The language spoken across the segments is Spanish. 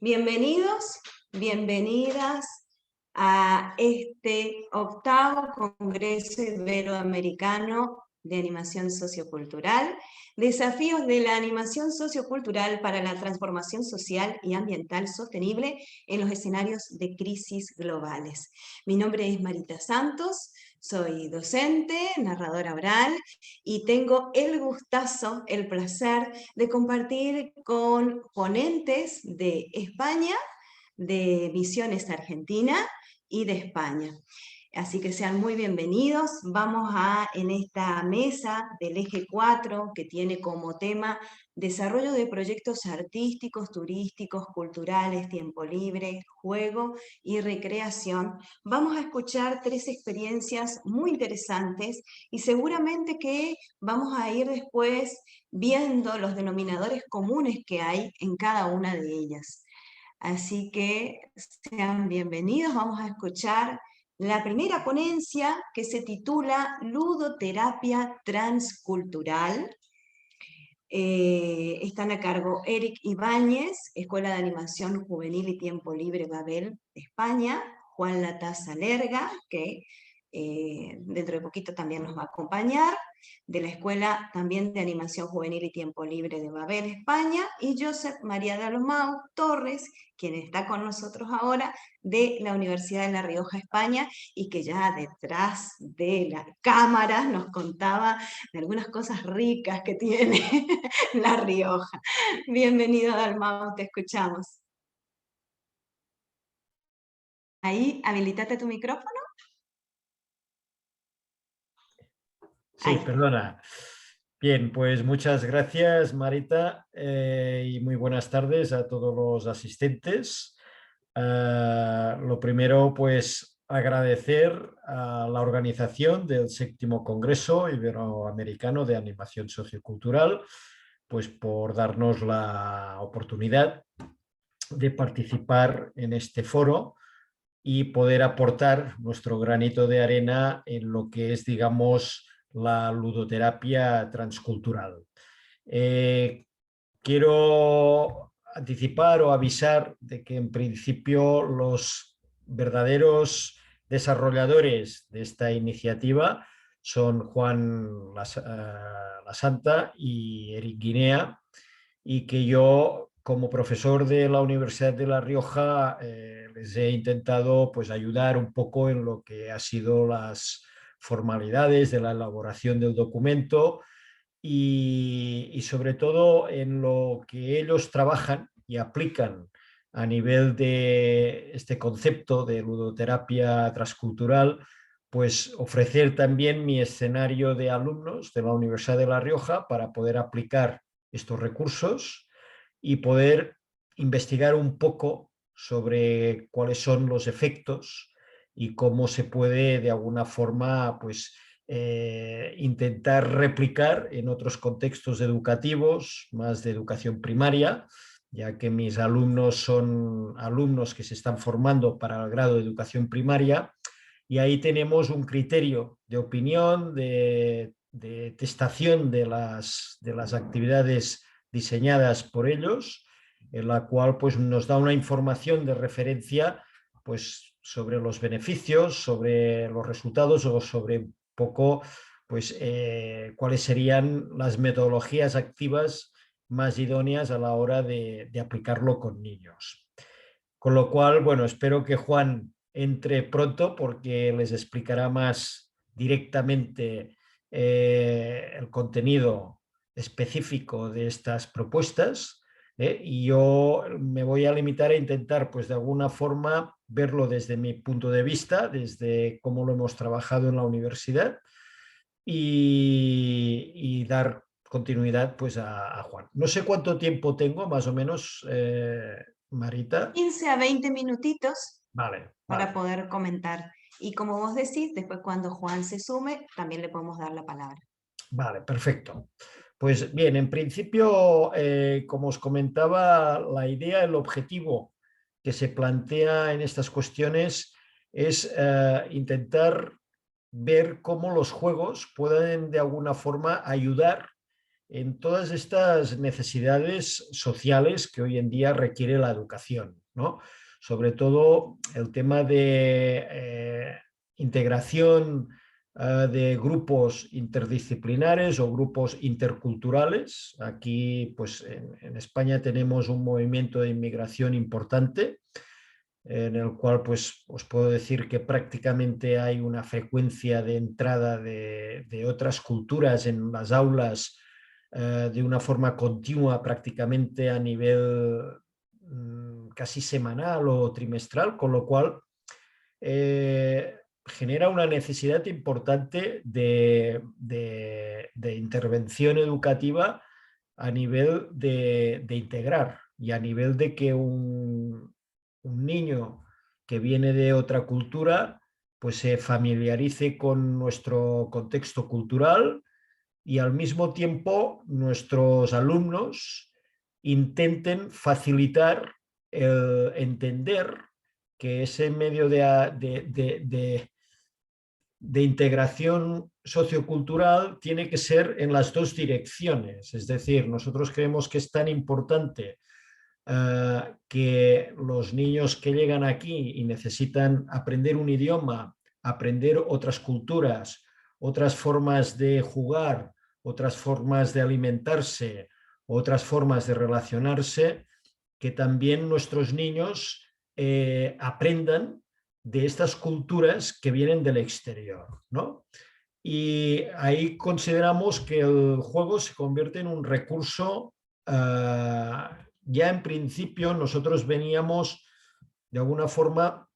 Bienvenidos, bienvenidas a este octavo Congreso Iberoamericano de Animación Sociocultural, Desafíos de la Animación Sociocultural para la Transformación Social y Ambiental Sostenible en los escenarios de crisis globales. Mi nombre es Marita Santos, soy docente, narradora oral y tengo el gustazo, el placer de compartir con ponentes de España, de Misiones Argentina y de España. Así que sean muy bienvenidos. Vamos en esta mesa del eje 4, que tiene como tema desarrollo de proyectos artísticos, turísticos, culturales, tiempo libre, juego y recreación. Vamos a escuchar 3 experiencias muy interesantes y seguramente que vamos a ir después viendo los denominadores comunes que hay en cada una de ellas. Así que sean bienvenidos. Vamos a escuchar la primera ponencia, que se titula Ludoterapia Transcultural. Están a cargo Eric Ibáñez, Escuela de Animación Juvenil y Tiempo Libre Babel, España; Juan Latasa Lerga, que dentro de poquito también nos va a acompañar, de la Escuela también de Animación Juvenil y Tiempo Libre de Babel, España; y Josep María Dalmau Torres, quien está con nosotros ahora, de la Universidad de La Rioja, España, y que ya detrás de la cámara nos contaba de algunas cosas ricas que tiene La Rioja. Bienvenido, Dalmau, te escuchamos. Ahí, habilitate tu micrófono. Sí, perdona. Bien, pues muchas gracias, Marita, y muy buenas tardes a todos los asistentes. Lo primero, pues agradecer a la organización del 7º Congreso Iberoamericano de Animación Sociocultural, pues por darnos la oportunidad de participar en este foro y poder aportar nuestro granito de arena en lo que es, digamos, la ludoterapia transcultural. Quiero anticipar o avisar de que en principio los verdaderos desarrolladores de esta iniciativa son Juan Lasanta y Eric Guinea, y que yo, como profesor de la Universidad de La Rioja, les he intentado pues ayudar un poco en lo que ha sido las formalidades de la elaboración del documento y sobre todo en lo que ellos trabajan y aplican a nivel de este concepto de ludoterapia transcultural, pues ofrecer también mi escenario de alumnos de la Universidad de La Rioja para poder aplicar estos recursos y poder investigar un poco sobre cuáles son los efectos y cómo se puede de alguna forma pues intentar replicar en otros contextos educativos, más de educación primaria, ya que mis alumnos son alumnos que se están formando para el grado de educación primaria, y ahí tenemos un criterio de opinión, de testación de las actividades diseñadas por ellos, en la cual pues, nos da una información de referencia pues, sobre los beneficios, sobre los resultados o sobre un poco pues, cuáles serían las metodologías activas más idóneas a la hora de aplicarlo con niños. Con lo cual, bueno, espero que Juan entre pronto porque les explicará más directamente el contenido específico de estas propuestas, y yo me voy a limitar a intentar, pues de alguna forma, verlo desde mi punto de vista, desde cómo lo hemos trabajado en la universidad y dar continuidad pues a Juan. No sé cuánto tiempo tengo, más o menos, Marita. 15 a 20 minutitos Vale, para vale, poder comentar. Y como vos decís, después cuando Juan se sume, también le podemos dar la palabra. vale, perfecto. Pues bien, en principio, como os comentaba, la idea, el objetivo que se plantea en estas cuestiones es intentar ver cómo los juegos pueden de alguna forma ayudar en todas estas necesidades sociales que hoy en día requiere la educación, ¿no? Sobre todo el tema de integración de grupos interdisciplinares o grupos interculturales. Aquí, pues, en España tenemos un movimiento de inmigración importante, en el cual, pues, os puedo decir que prácticamente hay una frecuencia de entrada de otras culturas en las aulas de una forma continua, prácticamente a nivel casi semanal o trimestral, con lo cual genera una necesidad importante de intervención educativa a nivel de integrar y a nivel de que un niño que viene de otra cultura pues se familiarice con nuestro contexto cultural y al mismo tiempo nuestros alumnos intenten facilitar el entender que ese medio de integración sociocultural tiene que ser en las dos direcciones. Es decir, nosotros creemos que es tan importante que los niños que llegan aquí y necesitan aprender un idioma, aprender otras culturas, otras formas de jugar, otras formas de alimentarse, otras formas de relacionarse, que también nuestros niños aprendan de estas culturas que vienen del exterior, ¿no? Y ahí consideramos que el juego se convierte en un recurso. Ya en principio nosotros veníamos de alguna forma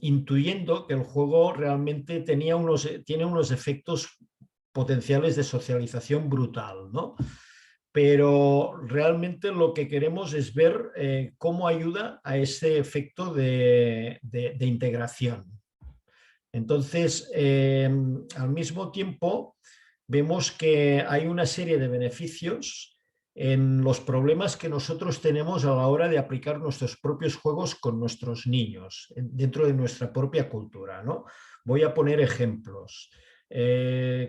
intuyendo que el juego realmente tiene unos efectos potenciales de socialización brutal, ¿no? Pero realmente lo que queremos es ver cómo ayuda a ese efecto de integración. Entonces, al mismo tiempo, vemos que hay una serie de beneficios en los problemas que nosotros tenemos a la hora de aplicar nuestros propios juegos con nuestros niños, dentro de nuestra propia cultura, ¿no? Voy a poner ejemplos.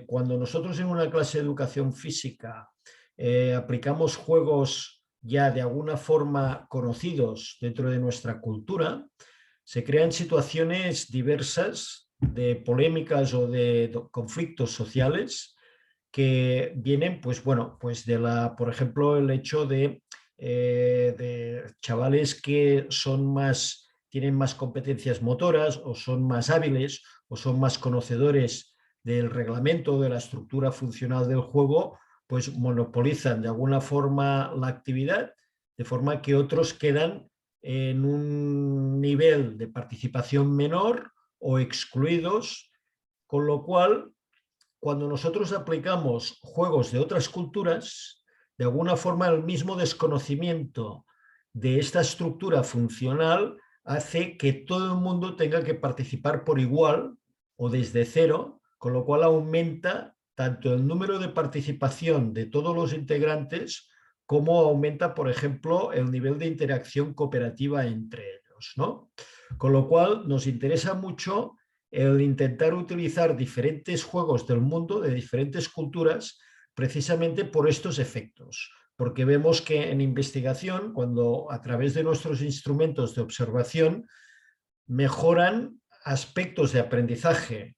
Cuando nosotros en una clase de educación física aplicamos juegos ya de alguna forma conocidos dentro de nuestra cultura, se crean situaciones diversas de polémicas o de conflictos sociales que vienen, pues bueno, pues por ejemplo, el hecho de chavales que tienen más competencias motoras o son más hábiles o son más conocedores del reglamento, de la estructura funcional del juego, pues monopolizan de alguna forma la actividad, de forma que otros quedan en un nivel de participación menor o excluidos, con lo cual, cuando nosotros aplicamos juegos de otras culturas, de alguna forma el mismo desconocimiento de esta estructura funcional hace que todo el mundo tenga que participar por igual o desde cero, con lo cual aumenta tanto el número de participación de todos los integrantes como aumenta, por ejemplo, el nivel de interacción cooperativa entre ellos, ¿no? Con lo cual nos interesa mucho el intentar utilizar diferentes juegos del mundo, de diferentes culturas, precisamente por estos efectos. Porque vemos que en investigación, cuando a través de nuestros instrumentos de observación mejoran aspectos de aprendizaje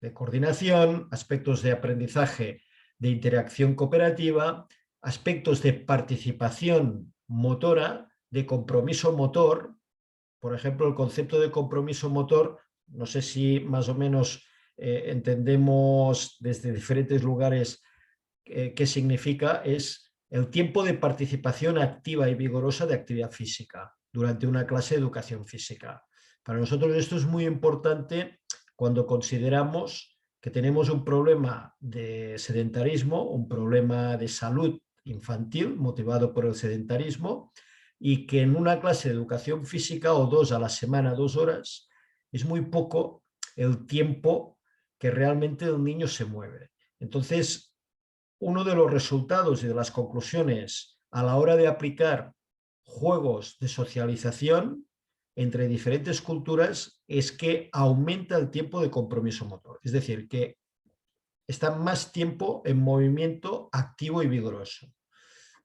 de coordinación, aspectos de aprendizaje de interacción cooperativa, aspectos de participación motora, de compromiso motor. Por ejemplo, el concepto de compromiso motor, no sé si más o menos entendemos desde diferentes lugares qué significa, es el tiempo de participación activa y vigorosa de actividad física durante una clase de educación física. Para nosotros esto es muy importante cuando consideramos que tenemos un problema de sedentarismo, un problema de salud infantil motivado por el sedentarismo, y que en una clase de educación física o 2 a la semana, 2 horas, es muy poco el tiempo que realmente el niño se mueve. Entonces, uno de los resultados y de las conclusiones a la hora de aplicar juegos de socialización entre diferentes culturas es que aumenta el tiempo de compromiso motor. Es decir, que están más tiempo en movimiento activo y vigoroso.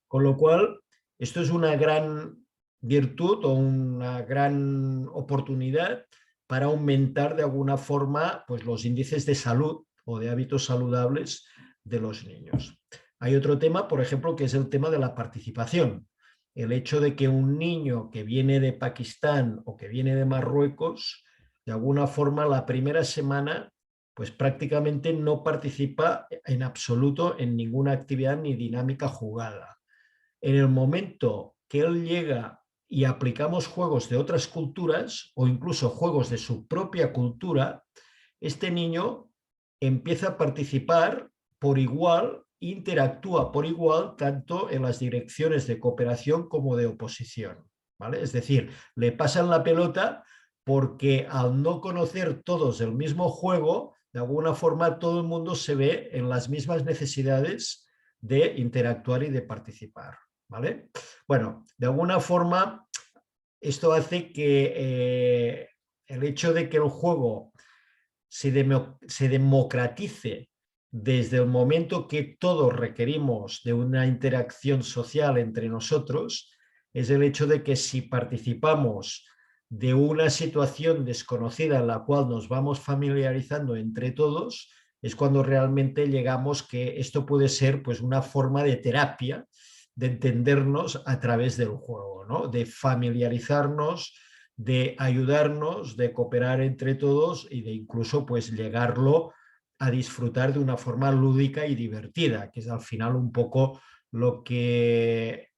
Con lo cual, esto es una gran virtud o una gran oportunidad para aumentar de alguna forma pues, los índices de salud o de hábitos saludables de los niños. Hay otro tema, por ejemplo, que es el tema de la participación. El hecho de que un niño que viene de Pakistán o que viene de Marruecos, de alguna forma la primera semana pues prácticamente no participa en absoluto en ninguna actividad ni dinámica jugada. En el momento que él llega y aplicamos juegos de otras culturas o incluso juegos de su propia cultura, este niño empieza a participar por igual, interactúa por igual tanto en las direcciones de cooperación como de oposición, ¿vale? Es decir, le pasan la pelota porque al no conocer todos el mismo juego, de alguna forma todo el mundo se ve en las mismas necesidades de interactuar y de participar, ¿vale? Bueno, de alguna forma esto hace que el hecho de que el juego se democratice desde el momento que todos requerimos de una interacción social entre nosotros, es el hecho de que si participamos de una situación desconocida en la cual nos vamos familiarizando entre todos, es cuando realmente llegamos que esto puede ser pues una forma de terapia, de entendernos a través del juego, ¿no? De familiarizarnos, de ayudarnos, de cooperar entre todos y de incluso pues llegarlo a disfrutar de una forma lúdica y divertida, que es al final un poco lo que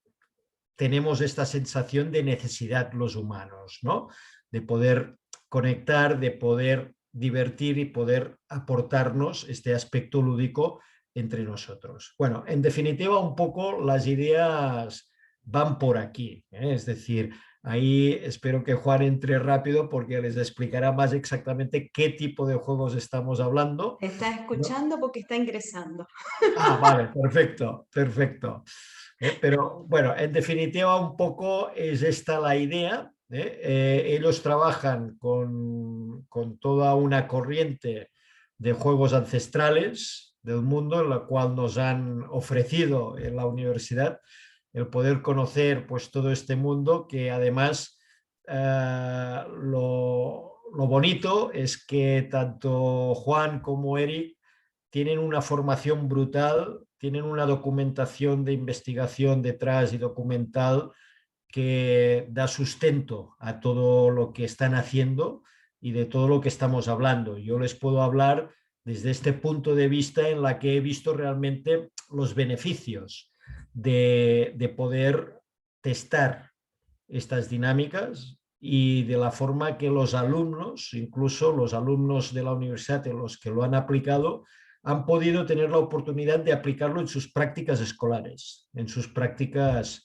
tenemos esta sensación de necesidad los humanos, ¿no? De poder conectar, de poder divertir y poder aportarnos este aspecto lúdico entre nosotros. Bueno, en definitiva, un poco las ideas van por aquí, ¿eh? Es decir, ahí espero que Juan entre rápido porque les explicará más exactamente qué tipo de juegos estamos hablando. Está ¿No? escuchando porque está ingresando. Ah, vale, perfecto, perfecto. Pero bueno, en definitiva un poco es esta la idea. Ellos trabajan con toda una corriente de juegos ancestrales del mundo, en la cual nos han ofrecido en la universidad el poder conocer pues todo este mundo que además lo bonito es que tanto Juan como Eric tienen una formación brutal, tienen una documentación de investigación detrás y documental que da sustento a todo lo que están haciendo y de todo lo que estamos hablando. Yo les puedo hablar desde este punto de vista en la que he visto realmente los beneficios de poder testar estas dinámicas y de la forma que los alumnos, incluso los alumnos de la universidad en los que lo han aplicado, han podido tener la oportunidad de aplicarlo en sus prácticas escolares, en sus prácticas.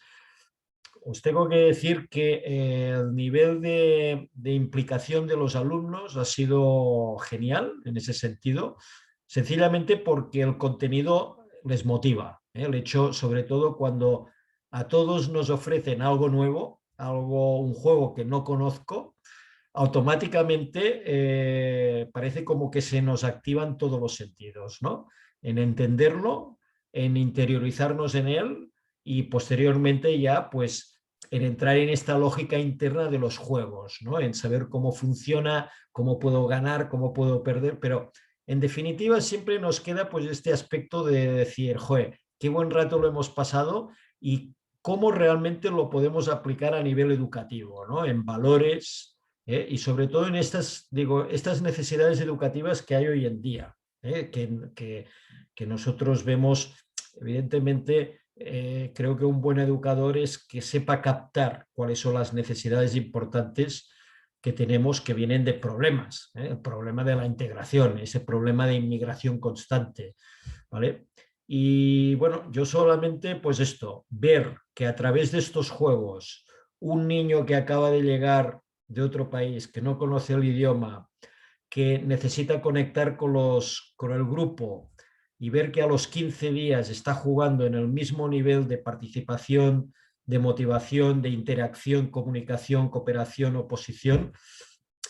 Os tengo que decir que el nivel de implicación de los alumnos ha sido genial en ese sentido, sencillamente porque el contenido les motiva, ¿eh? El hecho, sobre todo cuando a todos nos ofrecen algo nuevo, algo, un juego que no conozco, automáticamente parece como que se nos activan todos los sentidos, ¿no? En entenderlo, en interiorizarnos en él y posteriormente ya pues en entrar en esta lógica interna de los juegos, ¿no? En saber cómo funciona, cómo puedo ganar, cómo puedo perder, pero en definitiva siempre nos queda pues este aspecto de decir, joder, qué buen rato lo hemos pasado y cómo realmente lo podemos aplicar a nivel educativo, ¿no? En valores, y sobre todo en estas, digo, estas necesidades educativas que hay hoy en día, que nosotros vemos, evidentemente, creo que un buen educador es que sepa captar cuáles son las necesidades importantes que tenemos que vienen de problemas, el problema de la integración, ese problema de inmigración constante, ¿vale? Y bueno, yo solamente pues esto, ver que a través de estos juegos un niño que acaba de llegar de otro país, que no conoce el idioma, que necesita conectar con el grupo y ver que a los 15 días está jugando en el mismo nivel de participación, de motivación, de interacción, comunicación, cooperación, oposición,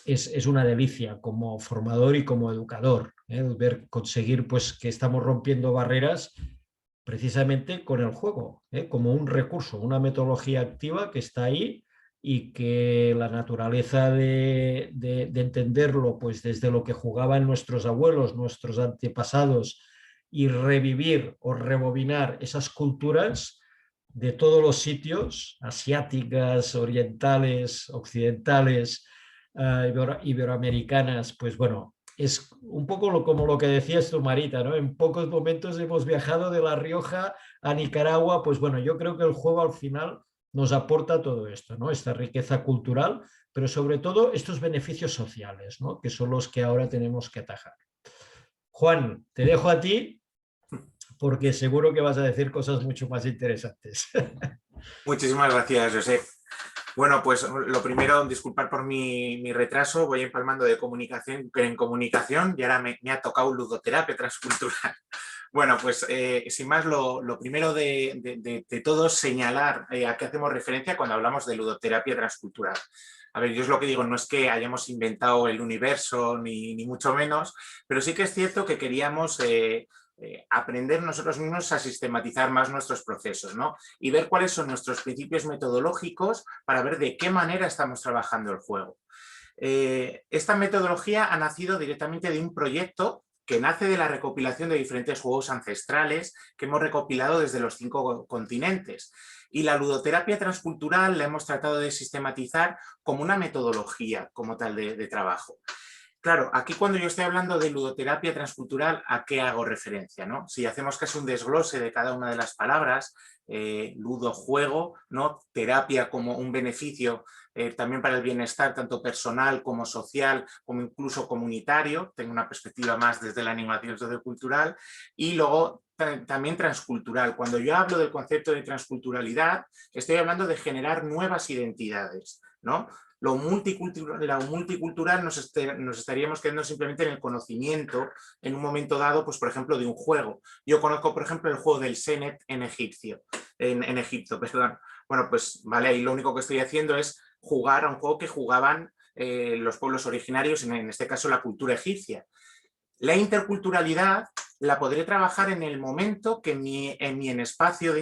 es una delicia como formador y como educador. el ver, conseguir pues, que estamos rompiendo barreras precisamente con el juego, como un recurso, una metodología activa que está ahí y que la naturaleza de entenderlo pues desde lo que jugaban nuestros abuelos, nuestros antepasados, y revivir o rebobinar esas culturas de todos los sitios, asiáticas, orientales, occidentales, iberoamericanas, pues bueno, es un poco como lo que decías tú, Marita, ¿no? En pocos momentos hemos viajado de La Rioja a Nicaragua, pues bueno, yo creo que el juego al final nos aporta todo esto, ¿no? Esta riqueza cultural, pero sobre todo estos beneficios sociales, ¿no? Que son los que ahora tenemos que atajar. Juan, te dejo a ti porque seguro que vas a decir cosas mucho más interesantes. Muchísimas gracias, Josep. Bueno, pues lo primero, disculpar por mi retraso, voy empalmando de comunicación en comunicación y ahora me ha tocado ludoterapia transcultural. Bueno, pues sin más, lo primero de todo es señalar a qué hacemos referencia cuando hablamos de ludoterapia transcultural. A ver, yo es lo que digo, no es que hayamos inventado el universo ni mucho menos, pero sí que es cierto que queríamos aprender nosotros mismos a sistematizar más nuestros procesos, ¿no? Y ver cuáles son nuestros principios metodológicos para ver de qué manera estamos trabajando el juego. Esta metodología ha nacido directamente de un proyecto que nace de la recopilación de diferentes juegos ancestrales que hemos recopilado desde los 5 continentes. Y la ludoterapia transcultural la hemos tratado de sistematizar como una metodología como tal de trabajo. Claro, aquí cuando yo estoy hablando de ludoterapia transcultural, ¿a qué hago referencia, ¿no? Si hacemos casi un desglose de cada una de las palabras, ludo, juego, ¿no? Terapia como un beneficio también para el bienestar, tanto personal como social, como incluso comunitario, tengo una perspectiva más desde la animación sociocultural, y luego también transcultural. Cuando yo hablo del concepto de transculturalidad, estoy hablando de generar nuevas identidades, ¿no? Lo multicultural nos estaríamos quedando simplemente en el conocimiento en un momento dado, pues por ejemplo, de un juego. Yo conozco, por ejemplo, el juego del Senet en Egipto, perdón. Bueno, pues vale, ahí lo único que estoy haciendo es jugar a un juego que jugaban los pueblos originarios, en este caso la cultura egipcia. La interculturalidad la podré trabajar en el momento que en mi espacio de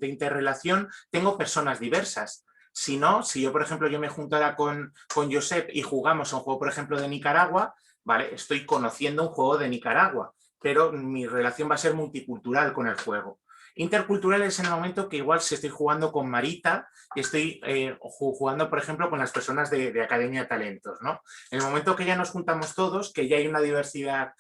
interrelación tengo personas diversas. Si no, si yo, por ejemplo, yo me juntara con Josep y jugamos a un juego, por ejemplo, de Nicaragua, ¿vale? Estoy conociendo un juego de Nicaragua, pero mi relación va a ser multicultural con el juego. Intercultural es en el momento que igual si estoy jugando con Marita y estoy jugando, por ejemplo, con las personas de Academia de Talentos, ¿no? En el momento que ya nos juntamos todos, que ya hay una diversidad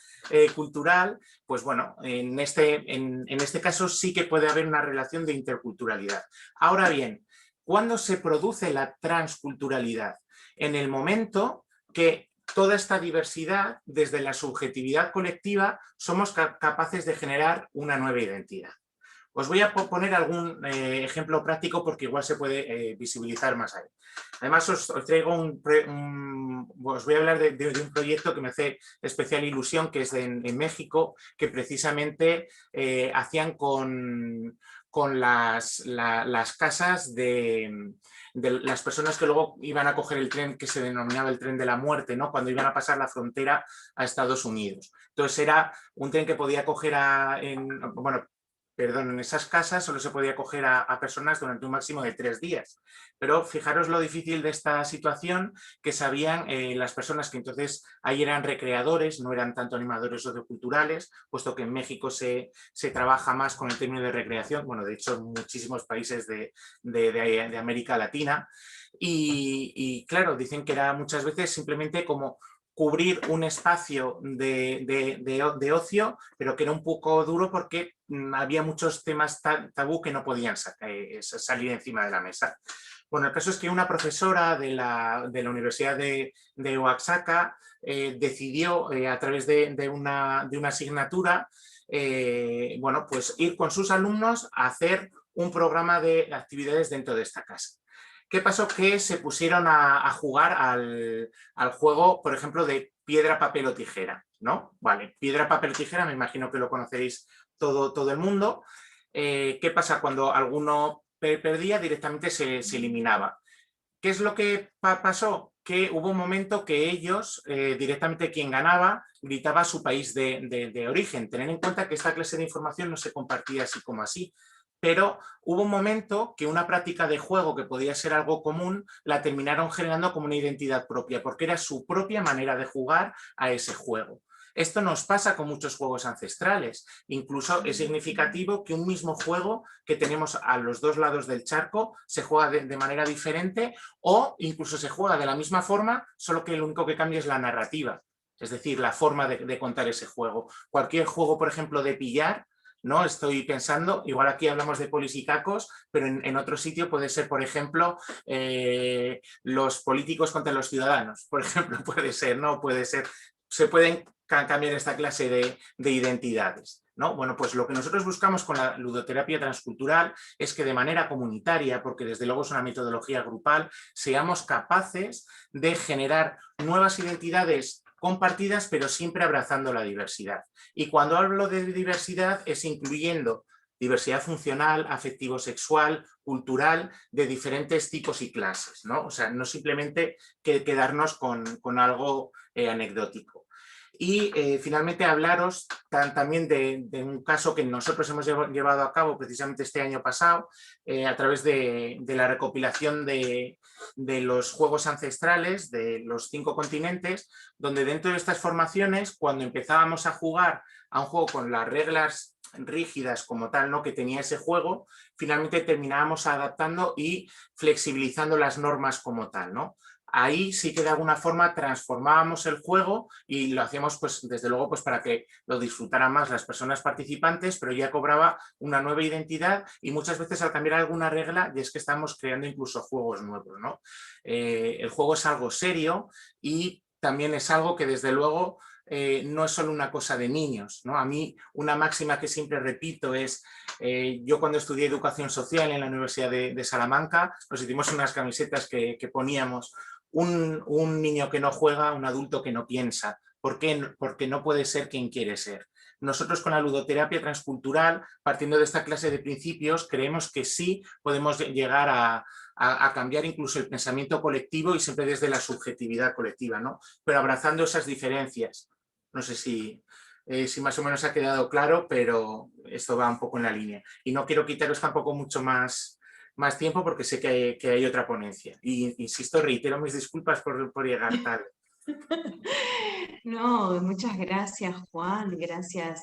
cultural, pues bueno, en este caso sí que puede haber una relación de interculturalidad. Ahora bien, ¿cuándo se produce la transculturalidad? En el momento que toda esta diversidad, desde la subjetividad colectiva, somos capaces de generar una nueva identidad. Os voy a poner algún ejemplo práctico porque igual se puede visibilizar más ahí. Además, os traigo os voy a hablar de un proyecto que me hace especial ilusión, que es en México, que precisamente hacían con las casas de las personas que luego iban a coger el tren que se denominaba el tren de la muerte, ¿no? Cuando iban a pasar la frontera a Estados Unidos. Entonces era un tren que podía coger en esas casas solo se podía coger a personas durante un máximo de 3 días. Pero fijaros lo difícil de esta situación, que sabían las personas que entonces ahí eran recreadores, no eran tanto animadores socioculturales, puesto que en México se trabaja más con el término de recreación, bueno, de hecho en muchísimos países de América Latina, y claro, dicen que era muchas veces simplemente como cubrir un espacio de ocio, pero que era un poco duro porque había muchos temas tabú que no podían salir encima de la mesa. Bueno, el caso es que una profesora de la Universidad de Oaxaca decidió a través de una asignatura bueno, pues ir con sus alumnos a hacer un programa de actividades dentro de esta casa. ¿Qué pasó? Que se pusieron a jugar al juego, por ejemplo, de piedra, papel o tijera, ¿no? Vale, piedra, papel o tijera, me imagino que lo conoceréis todo el mundo. ¿Qué pasa? Cuando alguno perdía, directamente se eliminaba. ¿Qué es lo que pasó? que hubo un momento que ellos, directamente quien ganaba, gritaba a su país de origen. Tened en cuenta que esta clase de información no se compartía así como así, pero hubo un momento que una práctica de juego que podía ser algo común, la terminaron generando como una identidad propia, porque era su propia manera de jugar a ese juego. Esto nos pasa con muchos juegos ancestrales. Incluso es significativo que un mismo juego que tenemos a los dos lados del charco se juega de manera diferente o incluso se juega de la misma forma, solo que lo único que cambia es la narrativa, es decir, la forma de contar ese juego. Cualquier juego, por ejemplo, de pillar, ¿no? Estoy pensando, igual aquí hablamos de polis y cacos, pero en otro sitio puede ser, por ejemplo, los políticos contra los ciudadanos, por ejemplo, puede ser, ¿no? Puede ser, se pueden cambiar esta clase de identidades, ¿no? Bueno, pues lo que nosotros buscamos con la ludoterapia transcultural es que de manera comunitaria, porque desde luego es una metodología grupal, seamos capaces de generar nuevas identidades compartidas, pero siempre abrazando la diversidad. Y cuando hablo de diversidad es incluyendo diversidad funcional, afectivo-sexual, cultural, de diferentes tipos y clases, ¿no? O sea, no simplemente quedarnos con algo anecdótico. Y finalmente hablaros también de un caso que nosotros hemos llevado a cabo precisamente este año pasado a través de la recopilación de los juegos ancestrales de los 5 continentes, donde dentro de estas formaciones, cuando empezábamos a jugar a un juego con las reglas rígidas como tal, ¿no?, que tenía ese juego, finalmente terminábamos adaptando y flexibilizando las normas como tal, ¿no? Ahí sí que de alguna forma transformábamos el juego y lo hacíamos, pues, desde luego, pues, para que lo disfrutaran más las personas participantes, pero ya cobraba una nueva identidad y muchas veces al cambiar alguna regla ya es que estamos creando incluso juegos nuevos, ¿no? El juego es algo serio y también es algo que desde luego no es solo una cosa de niños, ¿no? A mí una máxima que siempre repito es, yo cuando estudié educación social en la Universidad de Salamanca, nos hicimos unas camisetas que poníamos un niño que no juega, un adulto que no piensa. ¿Por qué? Porque no puede ser quien quiere ser. Nosotros con la ludoterapia transcultural, partiendo de esta clase de principios, creemos que sí podemos llegar a cambiar incluso el pensamiento colectivo y siempre desde la subjetividad colectiva, ¿no? Pero abrazando esas diferencias. No sé si más o menos ha quedado claro, pero esto va un poco en la línea. Y no quiero quitaros tampoco mucho más tiempo porque sé que hay otra ponencia. Y insisto, reitero mis disculpas por llegar tarde. No, muchas gracias Juan, gracias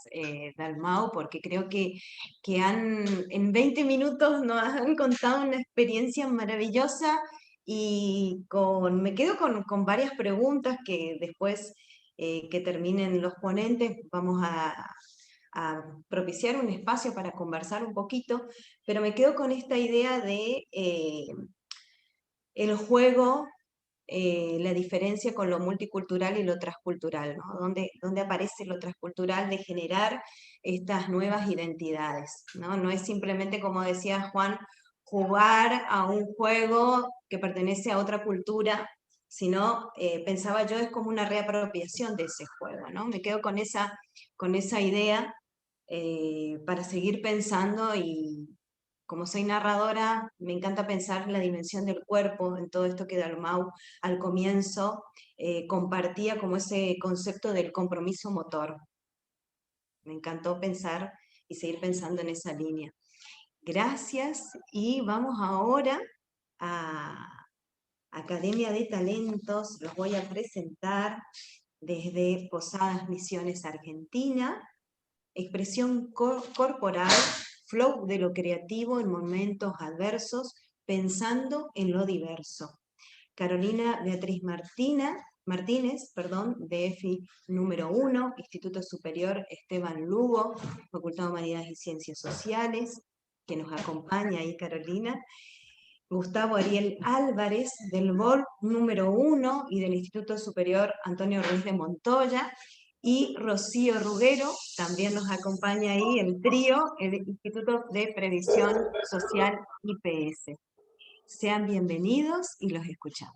Dalmau, porque creo que en 20 minutos nos han contado una experiencia maravillosa y me quedo con varias preguntas que después que terminen los ponentes vamos a propiciar un espacio para conversar un poquito, pero me quedo con esta idea de el juego, la diferencia con lo multicultural y lo transcultural, ¿no? ¿Dónde aparece lo transcultural de generar estas nuevas identidades, ¿no? No es simplemente, como decía Juan, jugar a un juego que pertenece a otra cultura, sino, pensaba yo, es como una reapropiación de ese juego, ¿no? Me quedo con esa idea para seguir pensando y, como soy narradora, me encanta pensar la dimensión del cuerpo en todo esto que Dalmau al comienzo compartía como ese concepto del compromiso motor. Me encantó pensar y seguir pensando en esa línea. Gracias y vamos ahora a Academia de Talentos. Los voy a presentar desde Posadas Misiones, Argentina. Expresión corporal, flow de lo creativo en momentos adversos, pensando en lo diverso. Carolina Beatriz Martínez, DEFI número 1, Instituto Superior Esteban Lugo, Facultad de Humanidades y Ciencias Sociales, que nos acompaña ahí Carolina. Gustavo Ariel Álvarez, del BOL número 1 y del Instituto Superior Antonio Ruiz de Montoya, y Rocío Ruggero, también nos acompaña ahí el trío, el Instituto de Previsión Social IPS. Sean bienvenidos y los escuchamos.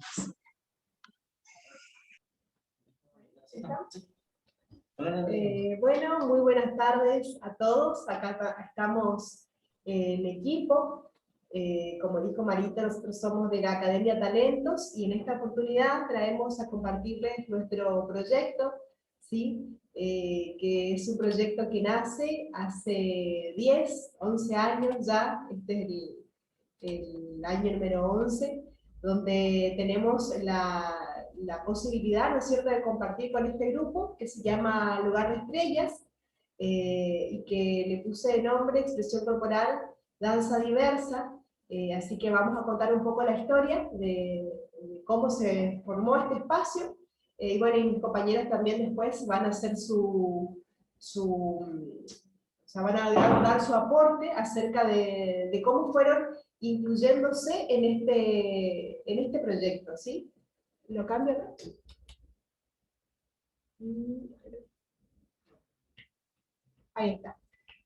Bueno, muy buenas tardes a todos. Acá estamos el equipo. Como dijo Marita, nosotros somos de la Academia Talentos y en esta oportunidad traemos a compartirles nuestro proyecto, ¿sí? Que es un proyecto que nace hace 10, 11 años ya, este es el año número 11, donde tenemos la posibilidad, ¿no es cierto?, de compartir con este grupo que se llama Lugar de Estrellas, y que le puse de nombre Expresión Corporal, Danza Diversa. Así que vamos a contar un poco la historia de cómo se formó este espacio, y bueno, y mis compañeras también después van a hacer o sea, van a dar su aporte acerca de cómo fueron incluyéndose en este proyecto, ¿sí? ¿Lo cambio acá? Ahí está.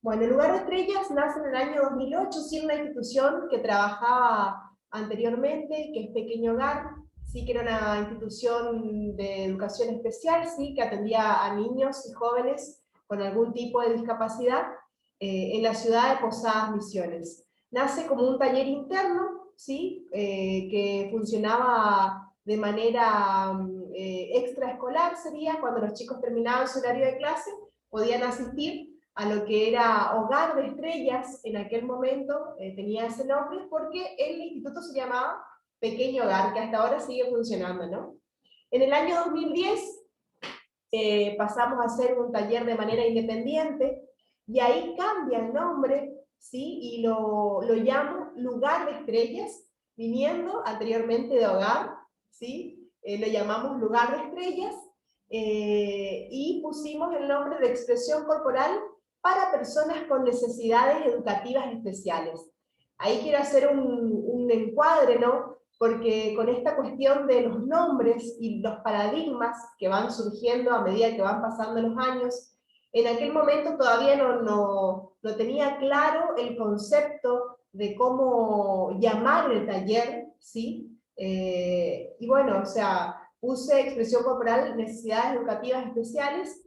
Bueno, el Lugar de Estrellas nace en el año 2008, siendo una institución que trabajaba anteriormente, que es Pequeño Hogar, sí, que era una institución de educación especial, sí, que atendía a niños y jóvenes con algún tipo de discapacidad, en la ciudad de Posadas Misiones. Nace como un taller interno, sí, que funcionaba de manera extraescolar, sería cuando los chicos terminaban su horario de clase, podían asistir a lo que era Hogar de Estrellas. En aquel momento tenía ese nombre porque el instituto se llamaba Pequeño Hogar, que hasta ahora sigue funcionando, ¿no? En el año 2010 pasamos a hacer un taller de manera independiente, y ahí cambia el nombre, ¿sí? Y lo llamo Lugar de Estrellas, viniendo anteriormente de Hogar, ¿sí? Lo llamamos Lugar de Estrellas, y pusimos el nombre de Expresión Corporal para personas con necesidades educativas especiales. Ahí quiero hacer un encuadre, ¿no? Porque con esta cuestión de los nombres y los paradigmas que van surgiendo a medida que van pasando los años, en aquel momento todavía no tenía claro el concepto de cómo llamar el taller, ¿sí? Y bueno, o sea, puse Expresión Corporal, Necesidades Educativas Especiales,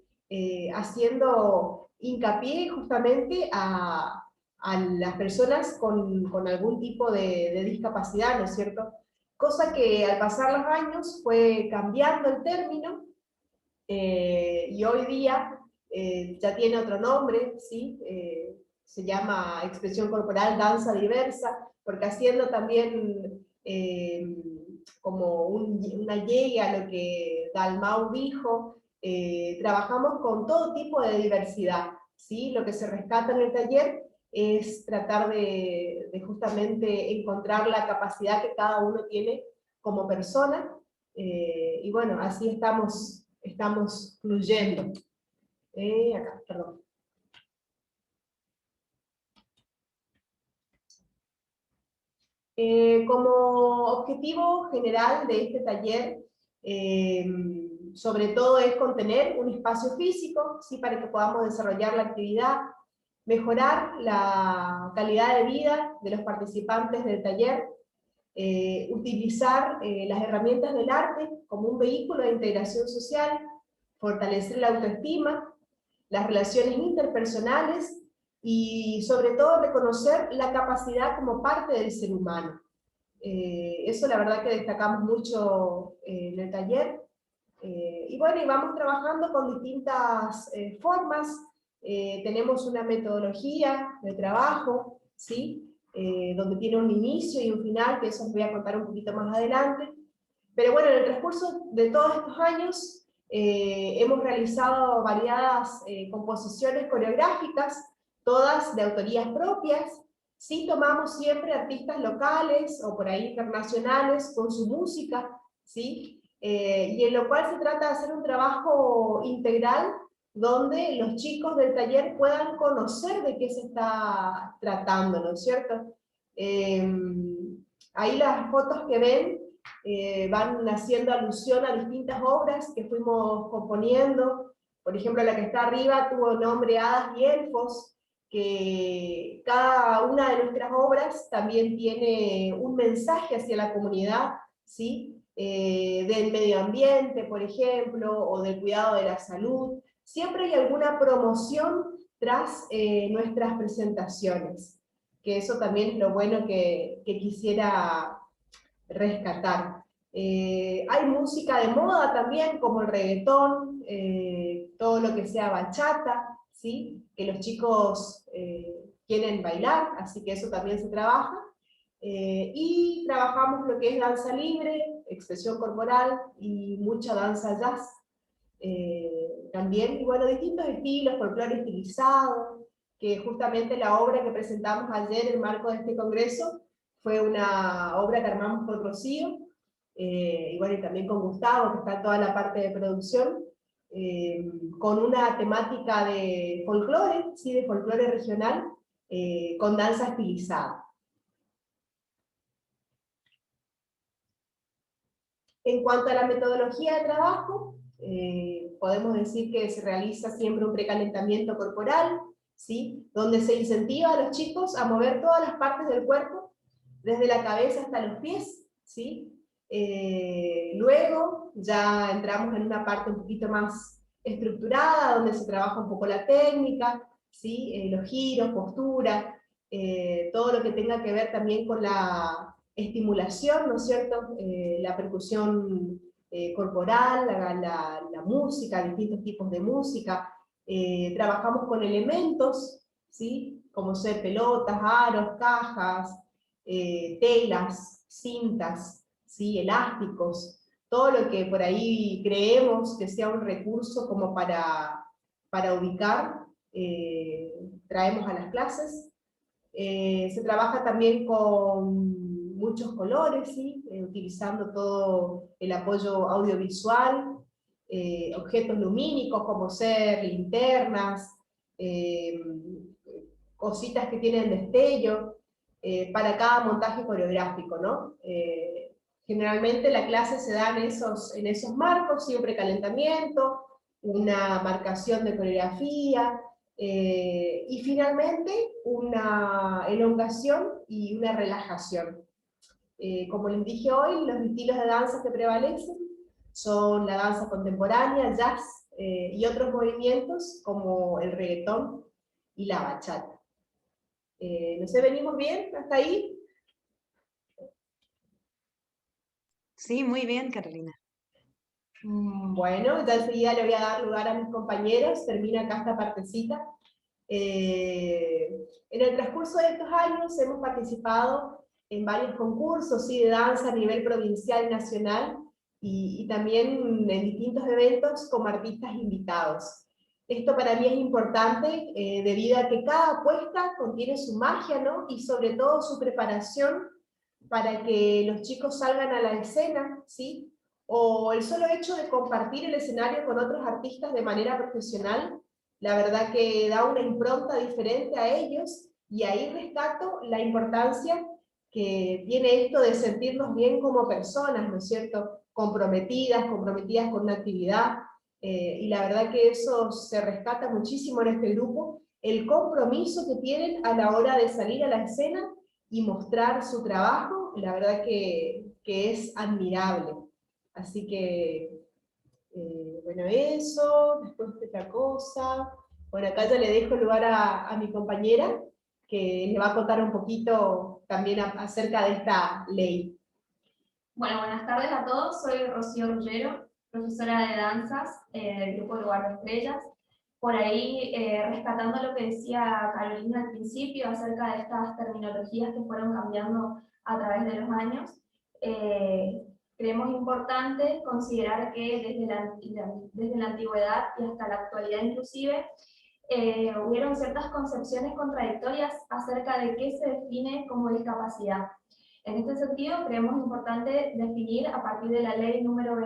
haciendo hincapié justamente a las personas con algún tipo de discapacidad, ¿no es cierto? Cosa que al pasar los años fue cambiando el término, y hoy día ya tiene otro nombre, ¿sí? Se llama Expresión Corporal Danza Diversa, porque haciendo también como una llegue a lo que Dalmau dijo, trabajamos con todo tipo de diversidad, ¿sí? Lo que se rescata en el taller es tratar de justamente encontrar la capacidad que cada uno tiene como persona, y bueno, así estamos fluyendo. Acá, perdón. Como objetivo general de este taller, sobre todo es contener un espacio físico, ¿sí? Para que podamos desarrollar la actividad, mejorar la calidad de vida de los participantes del taller, utilizar las herramientas del arte como un vehículo de integración social, fortalecer la autoestima, las relaciones interpersonales y sobre todo reconocer la capacidad como parte del ser humano. Eso la verdad que destacamos mucho en el taller. Y bueno, y vamos trabajando con distintas formas. Tenemos una metodología de trabajo, ¿sí? Donde tiene un inicio y un final, que eso os voy a contar un poquito más adelante. Pero bueno, en el transcurso de todos estos años hemos realizado variadas composiciones coreográficas, todas de autorías propias. Sí, tomamos siempre artistas locales o por ahí internacionales con su música, ¿sí? Y en lo cual se trata de hacer un trabajo integral donde los chicos del taller puedan conocer de qué se está tratando, ¿no es cierto? Ahí las fotos que ven van haciendo alusión a distintas obras que fuimos componiendo. Por ejemplo, la que está arriba tuvo nombre Hadas y Elfos, que cada una de nuestras obras también tiene un mensaje hacia la comunidad, ¿sí? Del medio ambiente, por ejemplo, o del cuidado de la salud. Siempre hay alguna promoción tras nuestras presentaciones. que eso también es lo bueno que quisiera rescatar. Hay música de moda también, como el reggaetón, todo lo que sea bachata, ¿sí? Que los chicos quieren bailar, así que eso también se trabaja. Y trabajamos lo que es danza libre, expresión corporal y mucha danza jazz. También, y bueno, distintos estilos, folclore estilizado, que justamente la obra que presentamos ayer en el marco de este congreso fue una obra que armamos con Rocío, y bueno, y también con Gustavo, que está toda la parte de producción, con una temática de folclore, ¿sí? De folclore regional, con danza estilizada. En cuanto a la metodología de trabajo, podemos decir que se realiza siempre un precalentamiento corporal, ¿sí? Donde se incentiva a los chicos a mover todas las partes del cuerpo, desde la cabeza hasta los pies, ¿sí? Luego ya entramos en una parte un poquito más estructurada, donde se trabaja un poco la técnica, ¿sí? Los giros, postura, todo lo que tenga que ver también con la estimulación, ¿no es cierto? La percusión corporal, la música, distintos tipos de música. Trabajamos con elementos, ¿sí? Como ser pelotas, aros, cajas, telas, cintas, ¿sí? Elásticos, todo lo que por ahí creemos que sea un recurso como para ubicar, traemos a las clases. Se trabaja también con muchos colores, ¿sí? Utilizando todo el apoyo audiovisual, objetos lumínicos como ser linternas, cositas que tienen destello, para cada montaje coreográfico, ¿no? Generalmente la clase se da en esos marcos, ¿sí? Un precalentamiento, una marcación de coreografía, y finalmente una elongación y una relajación. Como les dije hoy, los estilos de danza que prevalecen son la danza contemporánea, jazz, y otros movimientos como el reggaetón y la bachata. No sé, ¿venimos bien hasta ahí? Sí, muy bien, Carolina. Bueno, ya enseguida le voy a dar lugar a mis compañeros, termina acá esta partecita. En el transcurso de estos años hemos participado en varios concursos, ¿sí? De danza a nivel provincial y nacional, y también en distintos eventos como artistas invitados. Esto para mí es importante, debido a que cada apuesta contiene su magia, ¿no? Y sobre todo su preparación para que los chicos salgan a la escena, ¿sí? O el solo hecho de compartir el escenario con otros artistas de manera profesional, la verdad que da una impronta diferente a ellos, y ahí rescato la importancia que tiene esto de sentirnos bien como personas, ¿no es cierto? Comprometidas con una actividad, y la verdad que eso se rescata muchísimo en este grupo, el compromiso que tienen a la hora de salir a la escena y mostrar su trabajo, la verdad que es admirable. Así que, bueno, eso, después otra cosa. Bueno, acá ya le dejo lugar a mi compañera, que le va a contar un poquito también acerca de esta ley. Bueno, buenas tardes a todos, soy Rocío Ruggiero, profesora de danzas del grupo Lugar de Estrellas. Por ahí, rescatando lo que decía Carolina al principio acerca de estas terminologías que fueron cambiando a través de los años, creemos importante considerar que desde la antigüedad y hasta la actualidad inclusive, hubieron ciertas concepciones contradictorias acerca de qué se define como discapacidad. En este sentido, creemos importante definir a partir de la ley número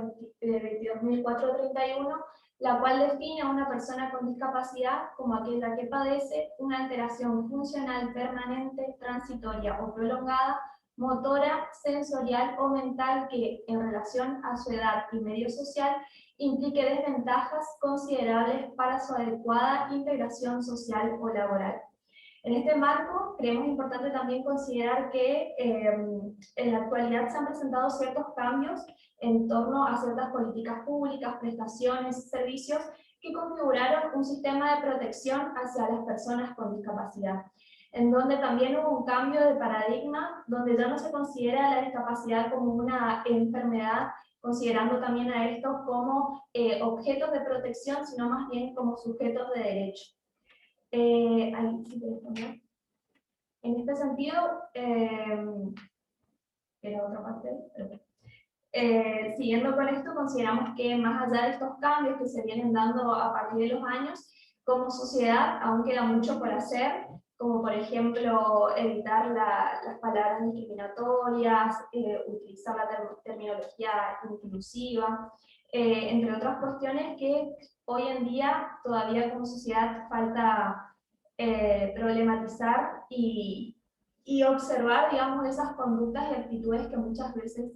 22.431, la cual define a una persona con discapacidad como aquella que padece una alteración funcional permanente, transitoria o prolongada, motora, sensorial o mental que, en relación a su edad y medio social, implique desventajas considerables para su adecuada integración social o laboral. En este marco, creemos importante también considerar que en la actualidad se han presentado ciertos cambios en torno a ciertas políticas públicas, prestaciones y servicios que configuraron un sistema de protección hacia las personas con discapacidad. en donde también hubo un cambio de paradigma, donde ya no se considera la discapacidad como una enfermedad, considerando también a estos como objetos de protección, sino más bien como sujetos de derecho. Ahí, sí, en este sentido, era otra parte, siguiendo con esto, consideramos que más allá de estos cambios que se vienen dando a partir de los años, como sociedad aún queda mucho por hacer, como por ejemplo evitar las palabras discriminatorias, utilizar la terminología inclusiva, entre otras cuestiones que hoy en día todavía como sociedad falta problematizar y observar, digamos, esas conductas y actitudes que muchas veces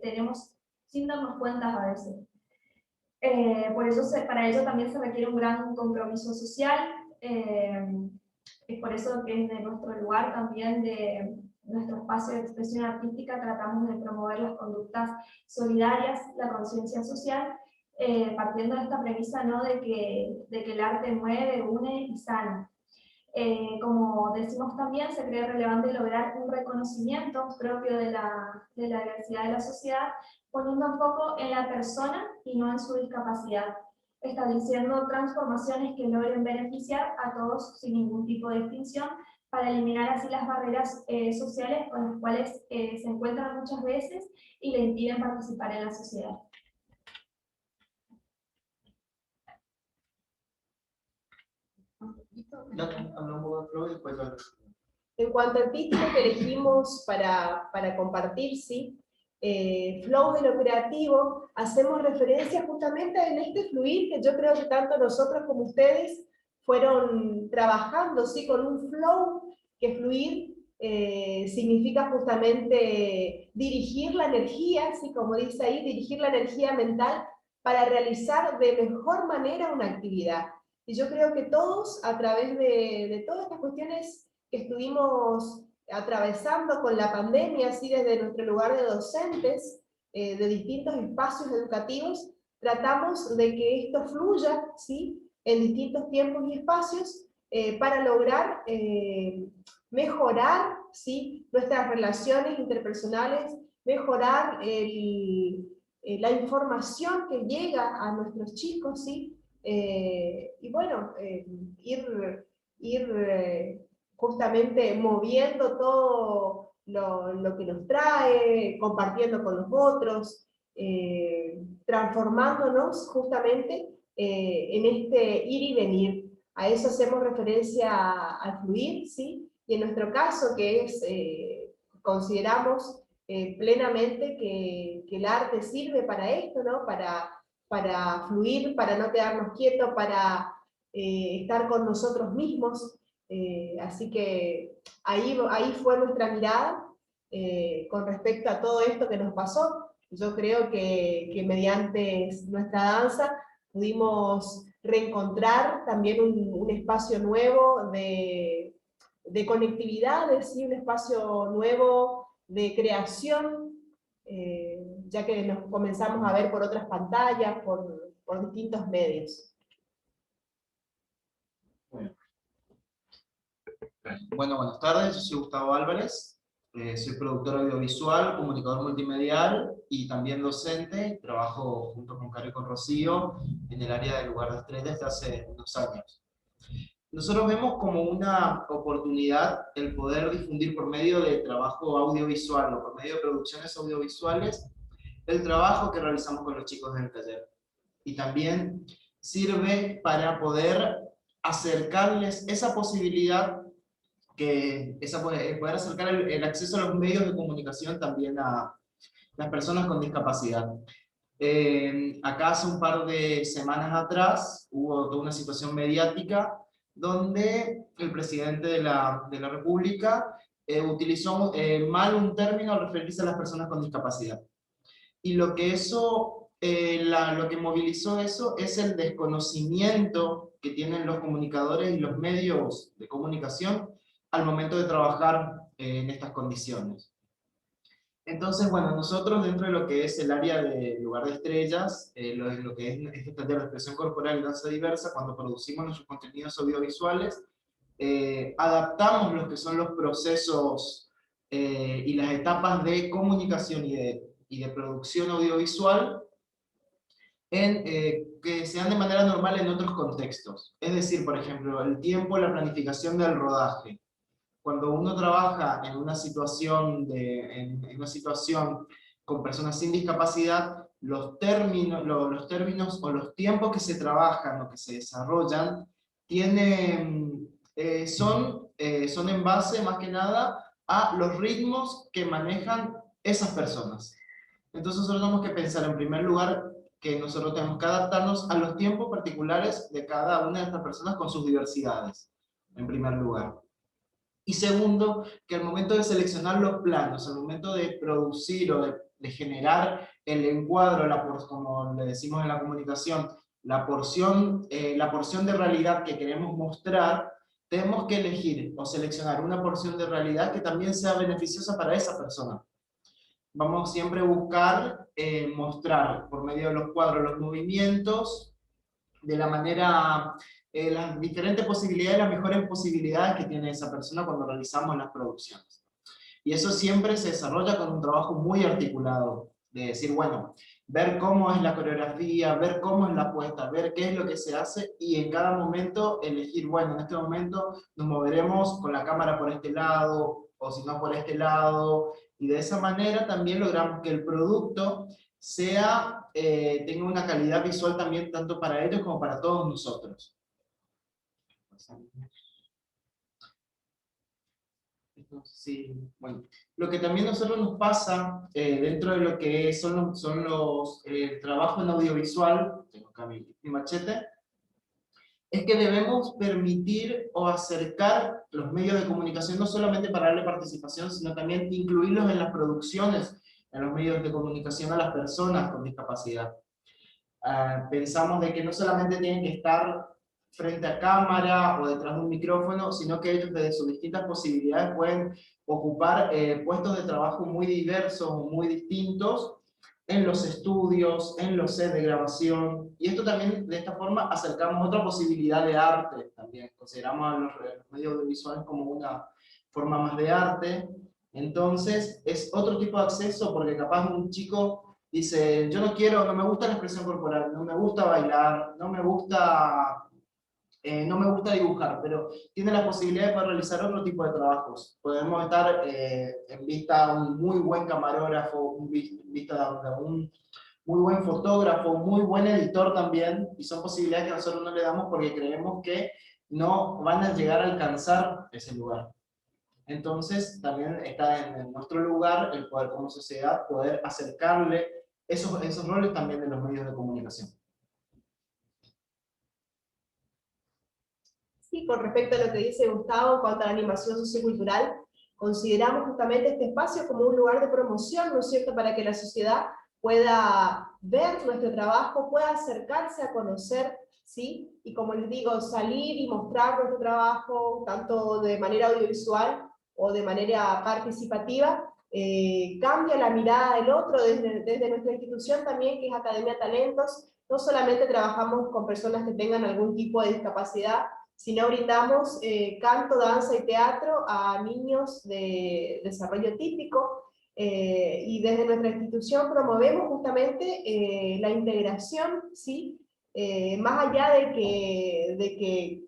tenemos sin darnos cuenta a veces. Por eso para ello también se requiere un gran compromiso social. Es por eso que desde nuestro lugar también, de nuestro espacio de expresión artística, tratamos de promover las conductas solidarias, la conciencia social, partiendo de esta premisa, ¿no?, de que el arte mueve, une y sana. Como decimos también, se cree relevante lograr un reconocimiento propio de la diversidad de la sociedad, poniendo un foco en la persona y no en su discapacidad, estableciendo transformaciones que logren beneficiar a todos sin ningún tipo de distinción, para eliminar así las barreras sociales con las cuales se encuentran muchas veces y le impiden participar en la sociedad. En cuanto al título que elegimos para compartir, ¿sí? Flow de lo creativo, hacemos referencia justamente en este fluir que yo creo que tanto nosotros como ustedes fueron trabajando, ¿sí? Con un flow, que fluir significa justamente dirigir la energía, ¿sí? Como dice ahí, dirigir la energía mental para realizar de mejor manera una actividad. Y yo creo que todos, a través de todas estas cuestiones que estuvimos atravesando con la pandemia, así desde nuestro lugar de docentes, de distintos espacios educativos, tratamos de que esto fluya, ¿sí?, en distintos tiempos y espacios, para lograr mejorar, ¿sí?, nuestras relaciones interpersonales, mejorar la información que llega a nuestros chicos, ¿sí?, y bueno, ir justamente moviendo todo lo que nos trae, compartiendo con los otros, transformándonos justamente en este ir y venir. A eso hacemos referencia al fluir, ¿sí? Y en nuestro caso, que es, consideramos plenamente que el arte sirve para esto, ¿no? Para fluir, para no quedarnos quietos, para estar con nosotros mismos. Así que ahí fue nuestra mirada con respecto a todo esto que nos pasó. Yo creo que mediante nuestra danza pudimos reencontrar también un espacio nuevo de conectividades, ¿sí? Un espacio nuevo de creación, ya que nos comenzamos a ver por otras pantallas, por distintos medios. Bueno, buenas tardes, yo soy Gustavo Álvarez, soy productor audiovisual, comunicador multimedial y también docente. Trabajo junto con Caro y con Rocío en el área de Lugar de Estrellas desde hace unos años. Nosotros vemos como una oportunidad el poder difundir por medio de trabajo audiovisual o por medio de producciones audiovisuales el trabajo que realizamos con los chicos en el taller. Y también sirve para poder acercarles esa posibilidad, poder acercar el acceso a los medios de comunicación también a las personas con discapacidad. Acá hace un par de semanas atrás hubo toda una situación mediática donde el presidente de la República utilizó mal un término al referirse a las personas con discapacidad. Y lo que movilizó eso es el desconocimiento que tienen los comunicadores y los medios de comunicación al momento de trabajar en estas condiciones. Entonces, bueno, nosotros dentro de lo que es el área de Lugar de Estrellas, lo que es este taller de expresión corporal y danza diversa, cuando producimos nuestros contenidos audiovisuales, adaptamos lo que son los procesos y las etapas de comunicación y de producción audiovisual que se dan de manera normal en otros contextos. Es decir, por ejemplo, el tiempo, la planificación del rodaje. Cuando uno trabaja en una situación, en una situación con personas sin discapacidad, los términos o los tiempos que se trabajan o que se desarrollan son en base más que nada a los ritmos que manejan esas personas. Entonces nosotros tenemos que pensar en primer lugar que nosotros tenemos que adaptarnos a los tiempos particulares de cada una de estas personas con sus diversidades, en primer lugar. Y segundo, que al momento de seleccionar los planos, al momento de producir o de generar el encuadro, como le decimos en la comunicación, la porción de realidad que queremos mostrar, tenemos que elegir o seleccionar una porción de realidad que también sea beneficiosa para esa persona. Vamos siempre a buscar mostrar por medio de los cuadros los movimientos, de la manera, las diferentes posibilidades, las mejores posibilidades que tiene esa persona cuando realizamos las producciones. Y eso siempre se desarrolla con un trabajo muy articulado, de decir, bueno, ver cómo es la coreografía, ver cómo es la puesta, ver qué es lo que se hace, y en cada momento elegir, bueno, en este momento nos moveremos con la cámara por este lado, o si no por este lado, y de esa manera también logramos que el producto tenga una calidad visual también tanto para ellos como para todos nosotros. Sí, bueno. Lo que también a nosotros nos pasa dentro de lo que son los trabajos en audiovisual, tengo acá mi machete, es que debemos permitir o acercar los medios de comunicación no solamente para darle participación, sino también incluirlos en las producciones, en los medios de comunicación a las personas con discapacidad. Pensamos de que no solamente tienen que estar frente a cámara o detrás de un micrófono, sino que ellos desde sus distintas posibilidades pueden ocupar puestos de trabajo muy diversos, muy distintos, en los estudios, en los sets de grabación, y esto también, de esta forma, acercamos otra posibilidad de arte también. Consideramos a los medios audiovisuales como una forma más de arte. Entonces, es otro tipo de acceso, porque capaz un chico dice, yo no me gusta la expresión corporal, no me gusta bailar, no me gusta dibujar, pero tiene la posibilidad de poder realizar otro tipo de trabajos. Podemos estar en vista a un muy buen camarógrafo, en vista de un muy buen fotógrafo, un muy buen editor también, y son posibilidades que nosotros no le damos porque creemos que no van a llegar a alcanzar ese lugar. Entonces, también está en nuestro lugar el poder, como sociedad, poder acercarle esos roles también de los medios de comunicación. Sí, con respecto a lo que dice Gustavo en cuanto a la animación sociocultural, consideramos justamente este espacio como un lugar de promoción, ¿no es cierto?, para que la sociedad pueda ver nuestro trabajo, pueda acercarse a conocer, ¿sí? Y como les digo, salir y mostrar nuestro trabajo, tanto de manera audiovisual o de manera participativa, cambia la mirada del otro desde nuestra institución también, que es Academia Talentos. No solamente trabajamos con personas que tengan algún tipo de discapacidad, sino brindamos canto, danza y teatro a niños de desarrollo típico, y desde nuestra institución promovemos justamente la integración, ¿sí? Más allá de que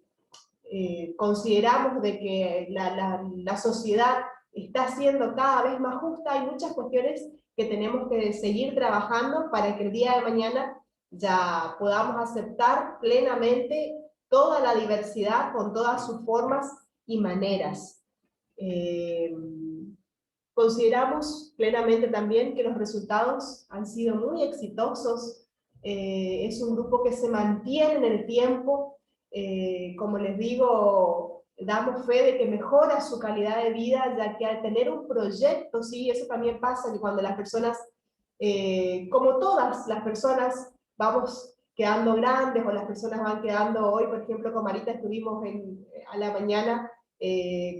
consideramos de que la sociedad está siendo cada vez más justa, hay muchas cuestiones que tenemos que seguir trabajando para que el día de mañana ya podamos aceptar plenamente toda la diversidad con todas sus formas y maneras. Consideramos plenamente también que los resultados han sido muy exitosos. Es un grupo que se mantiene en el tiempo. Como les digo, damos fe de que mejora su calidad de vida, ya que al tener un proyecto, sí, eso también pasa, que cuando las personas, como todas las personas, vamos quedando grandes, o las personas van quedando, hoy por ejemplo con Marita estuvimos a la mañana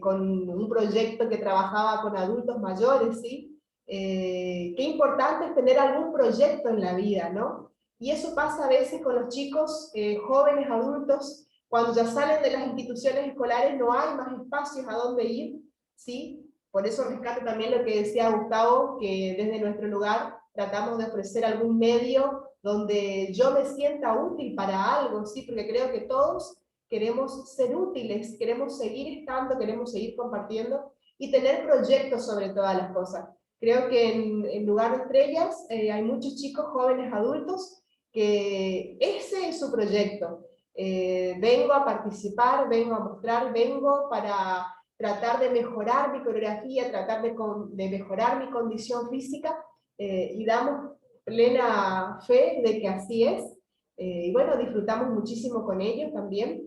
con un proyecto que trabajaba con adultos mayores, ¿sí? Qué importante es tener algún proyecto en la vida, ¿no? Y eso pasa a veces con los chicos, jóvenes, adultos, Cuando ya salen de las instituciones escolares no hay más espacios a dónde ir, ¿sí? Por eso rescato también lo que decía Gustavo, que desde nuestro lugar tratamos de ofrecer algún medio donde yo me sienta útil para algo, ¿sí? Porque creo que todos queremos ser útiles, queremos seguir estando, queremos seguir compartiendo y tener proyectos sobre todas las cosas. Creo que en Lugar de Estrellas hay muchos chicos, jóvenes, adultos, que ese es su proyecto. Vengo a participar, vengo a mostrar, vengo para tratar de mejorar mi coreografía, tratar de mejorar mi condición física, y damos plena fe de que así es. Y bueno, disfrutamos muchísimo con ellos también.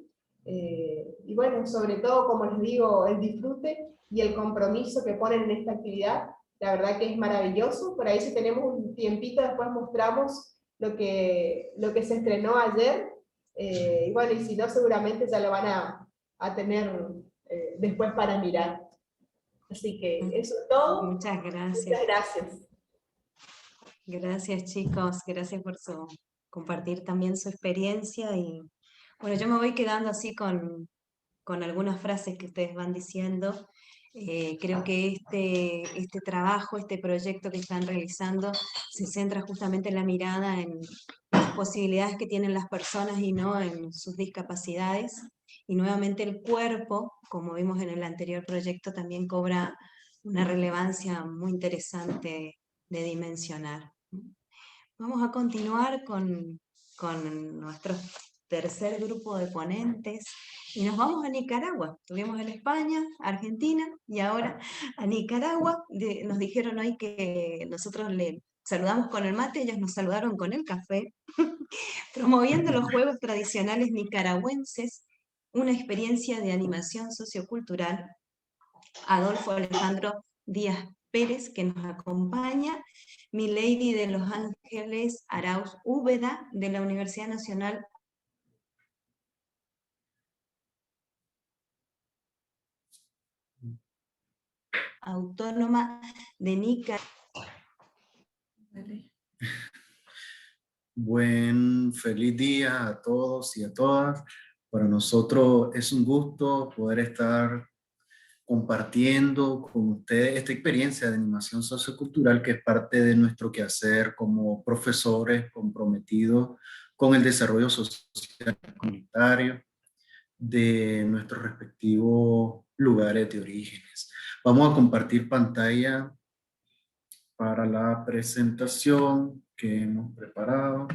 Y bueno, sobre todo, como les digo, el disfrute y el compromiso que ponen en esta actividad, la verdad que es maravilloso. Por ahí si tenemos un tiempito, después mostramos lo que se estrenó ayer. Y bueno, y si no, seguramente ya lo van a tener después para mirar. Así que eso es todo. Muchas gracias. Muchas gracias. Gracias, chicos, gracias por compartir también su experiencia. Y bueno, yo me voy quedando así con algunas frases que ustedes van diciendo. Creo que este trabajo, este proyecto que están realizando, se centra justamente en la mirada en las posibilidades que tienen las personas y no en sus discapacidades. Y nuevamente el cuerpo, como vimos en el anterior proyecto, también cobra una relevancia muy interesante de dimensionar. Vamos a continuar con nuestro tercer grupo de ponentes y nos vamos a Nicaragua. Estuvimos en España, Argentina y ahora a Nicaragua. Nos dijeron hoy que nosotros le saludamos con el mate, ellos nos saludaron con el café, promoviendo los juegos tradicionales nicaragüenses, una experiencia de animación sociocultural. Adolfo Alejandro Díaz Pérez, que nos acompaña, Milady de Los Ángeles Arauz Úbeda, de la Universidad Nacional Autónoma de Nicaragua. Buen feliz día a todos y a todas. Para nosotros es un gusto poder estar compartiendo con ustedes esta experiencia de animación sociocultural que es parte de nuestro quehacer como profesores comprometidos con el desarrollo social y comunitario de nuestros respectivos lugares de orígenes. Vamos a compartir pantalla para la presentación que hemos preparado.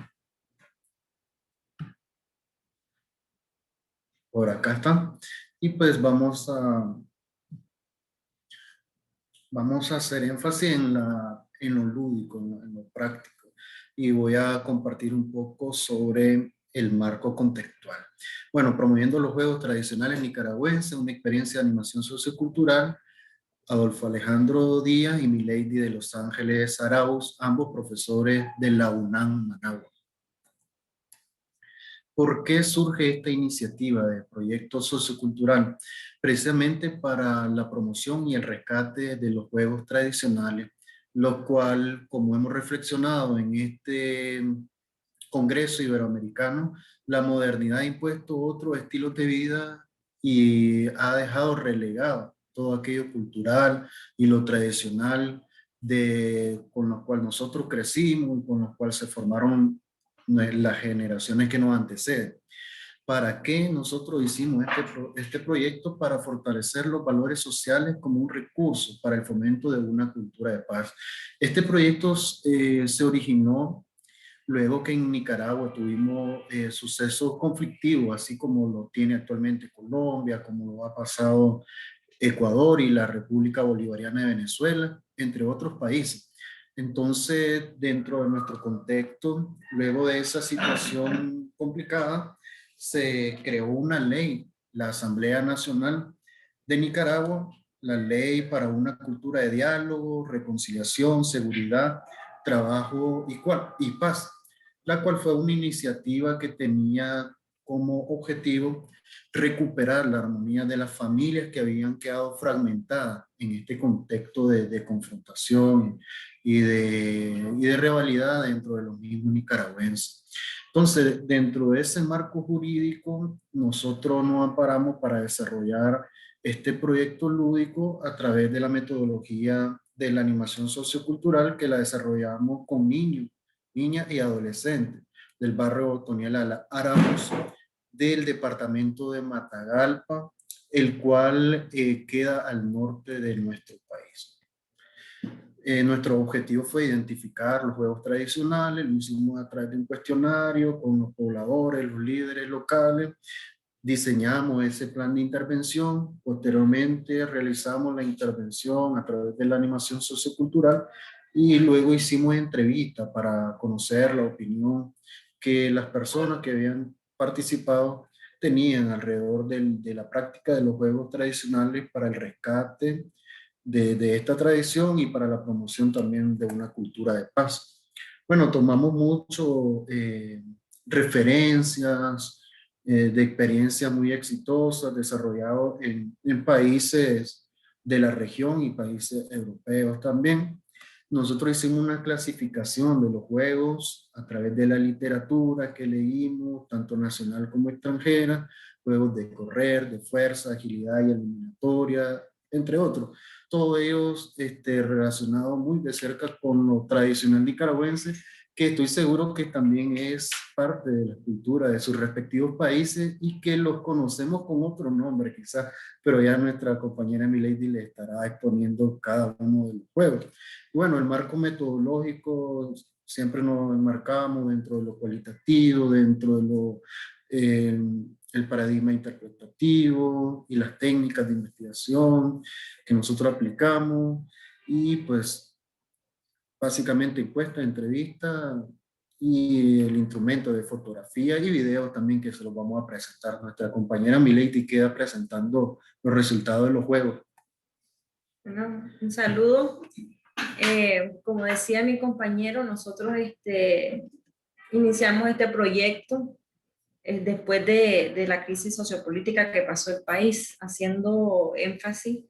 Por acá está. Y pues vamos a hacer énfasis en lo lúdico, en lo práctico. Y voy a compartir un poco sobre el marco contextual. Bueno, promoviendo los juegos tradicionales nicaragüenses, una experiencia de animación sociocultural, Adolfo Alejandro Díaz y Milady de Los Ángeles Arauz, ambos profesores de la UNAM Managua. ¿Por qué surge esta iniciativa de proyecto sociocultural? Precisamente para la promoción y el rescate de los juegos tradicionales, lo cual, como hemos reflexionado en este Congreso Iberoamericano, la modernidad ha impuesto otros estilos de vida y ha dejado relegado todo aquello cultural y lo tradicional con lo cual nosotros crecimos y con lo cual se formaron las generaciones que nos anteceden. ¿Para qué nosotros hicimos este proyecto? Para fortalecer los valores sociales como un recurso para el fomento de una cultura de paz. Este proyecto se originó luego que en Nicaragua tuvimos sucesos conflictivos, así como lo tiene actualmente Colombia, como lo ha pasado Ecuador y la República Bolivariana de Venezuela, entre otros países. Entonces, dentro de nuestro contexto, luego de esa situación complicada, se creó una ley, la Asamblea Nacional de Nicaragua, la Ley para una Cultura de Diálogo, Reconciliación, Seguridad, Trabajo y Paz, la cual fue una iniciativa que tenía como objetivo recuperar la armonía de las familias que habían quedado fragmentadas en este contexto de confrontación y de rivalidad dentro de los mismos nicaragüenses. Entonces, dentro de ese marco jurídico, nosotros nos amparamos para desarrollar este proyecto lúdico a través de la metodología de la animación sociocultural que la desarrollamos con niños, niñas y adolescentes del barrio Otoniel Arauz del departamento de Matagalpa, el cual queda al norte de nuestro país. Nuestro objetivo fue identificar los juegos tradicionales, lo hicimos a través de un cuestionario con los pobladores, los líderes locales, diseñamos ese plan de intervención, posteriormente realizamos la intervención a través de la animación sociocultural y luego hicimos entrevistas para conocer la opinión que las personas que habían participado tenían alrededor de la práctica de los juegos tradicionales para el rescate de esta tradición y para la promoción también de una cultura de paz. Bueno, tomamos mucho referencias de experiencias muy exitosas desarrolladas en países de la región y países europeos también. Nosotros hicimos una clasificación de los juegos a través de la literatura que leímos, tanto nacional como extranjera, juegos de correr, de fuerza, agilidad y eliminatoria, entre otros. Todos ellos relacionados muy de cerca con lo tradicional nicaragüense, que estoy seguro que también es parte de la cultura de sus respectivos países y que los conocemos con otro nombre quizás, pero ya nuestra compañera Milady le estará exponiendo cada uno de los juegos. Y bueno, el marco metodológico siempre nos enmarcamos dentro de lo cualitativo, dentro de lo el paradigma interpretativo y las técnicas de investigación que nosotros aplicamos y pues básicamente encuestas, entrevistas y el instrumento de fotografía y video también que se los vamos a presentar. Nuestra compañera Milady queda presentando los resultados de los juegos. Bueno, un saludo. Como decía mi compañero, nosotros iniciamos este proyecto después de la crisis sociopolítica que pasó el país, haciendo énfasis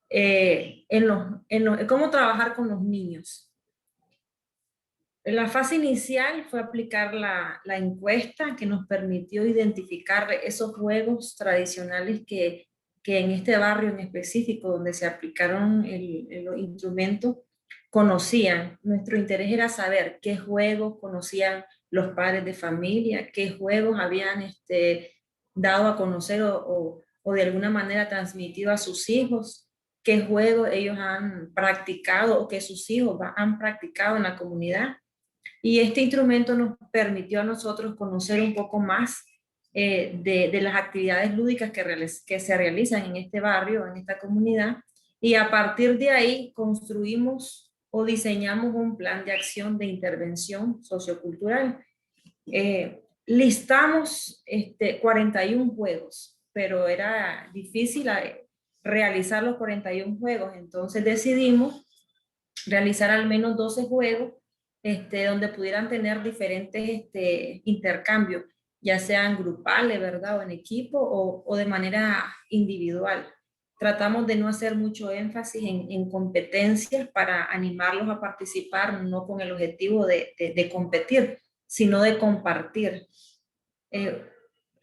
en cómo trabajar con los niños. La fase inicial fue aplicar la encuesta que nos permitió identificar esos juegos tradicionales que en este barrio en específico, donde se aplicaron los instrumentos, conocían. Nuestro interés era saber qué juegos conocían los padres de familia, qué juegos habían dado a conocer o de alguna manera transmitido a sus hijos, qué juegos ellos han practicado o que sus hijos han practicado en la comunidad. Y este instrumento nos permitió a nosotros conocer un poco más de las actividades lúdicas que se realizan en este barrio, en esta comunidad, y a partir de ahí construimos o diseñamos un plan de acción de intervención sociocultural. Listamos 41 juegos, pero era difícil realizar los 41 juegos, entonces decidimos realizar al menos 12 juegos donde pudieran tener diferentes intercambios, ya sean grupales, ¿verdad? O en equipo o de manera individual. Tratamos de no hacer mucho énfasis en competencias para animarlos a participar, no con el objetivo de competir, sino de compartir.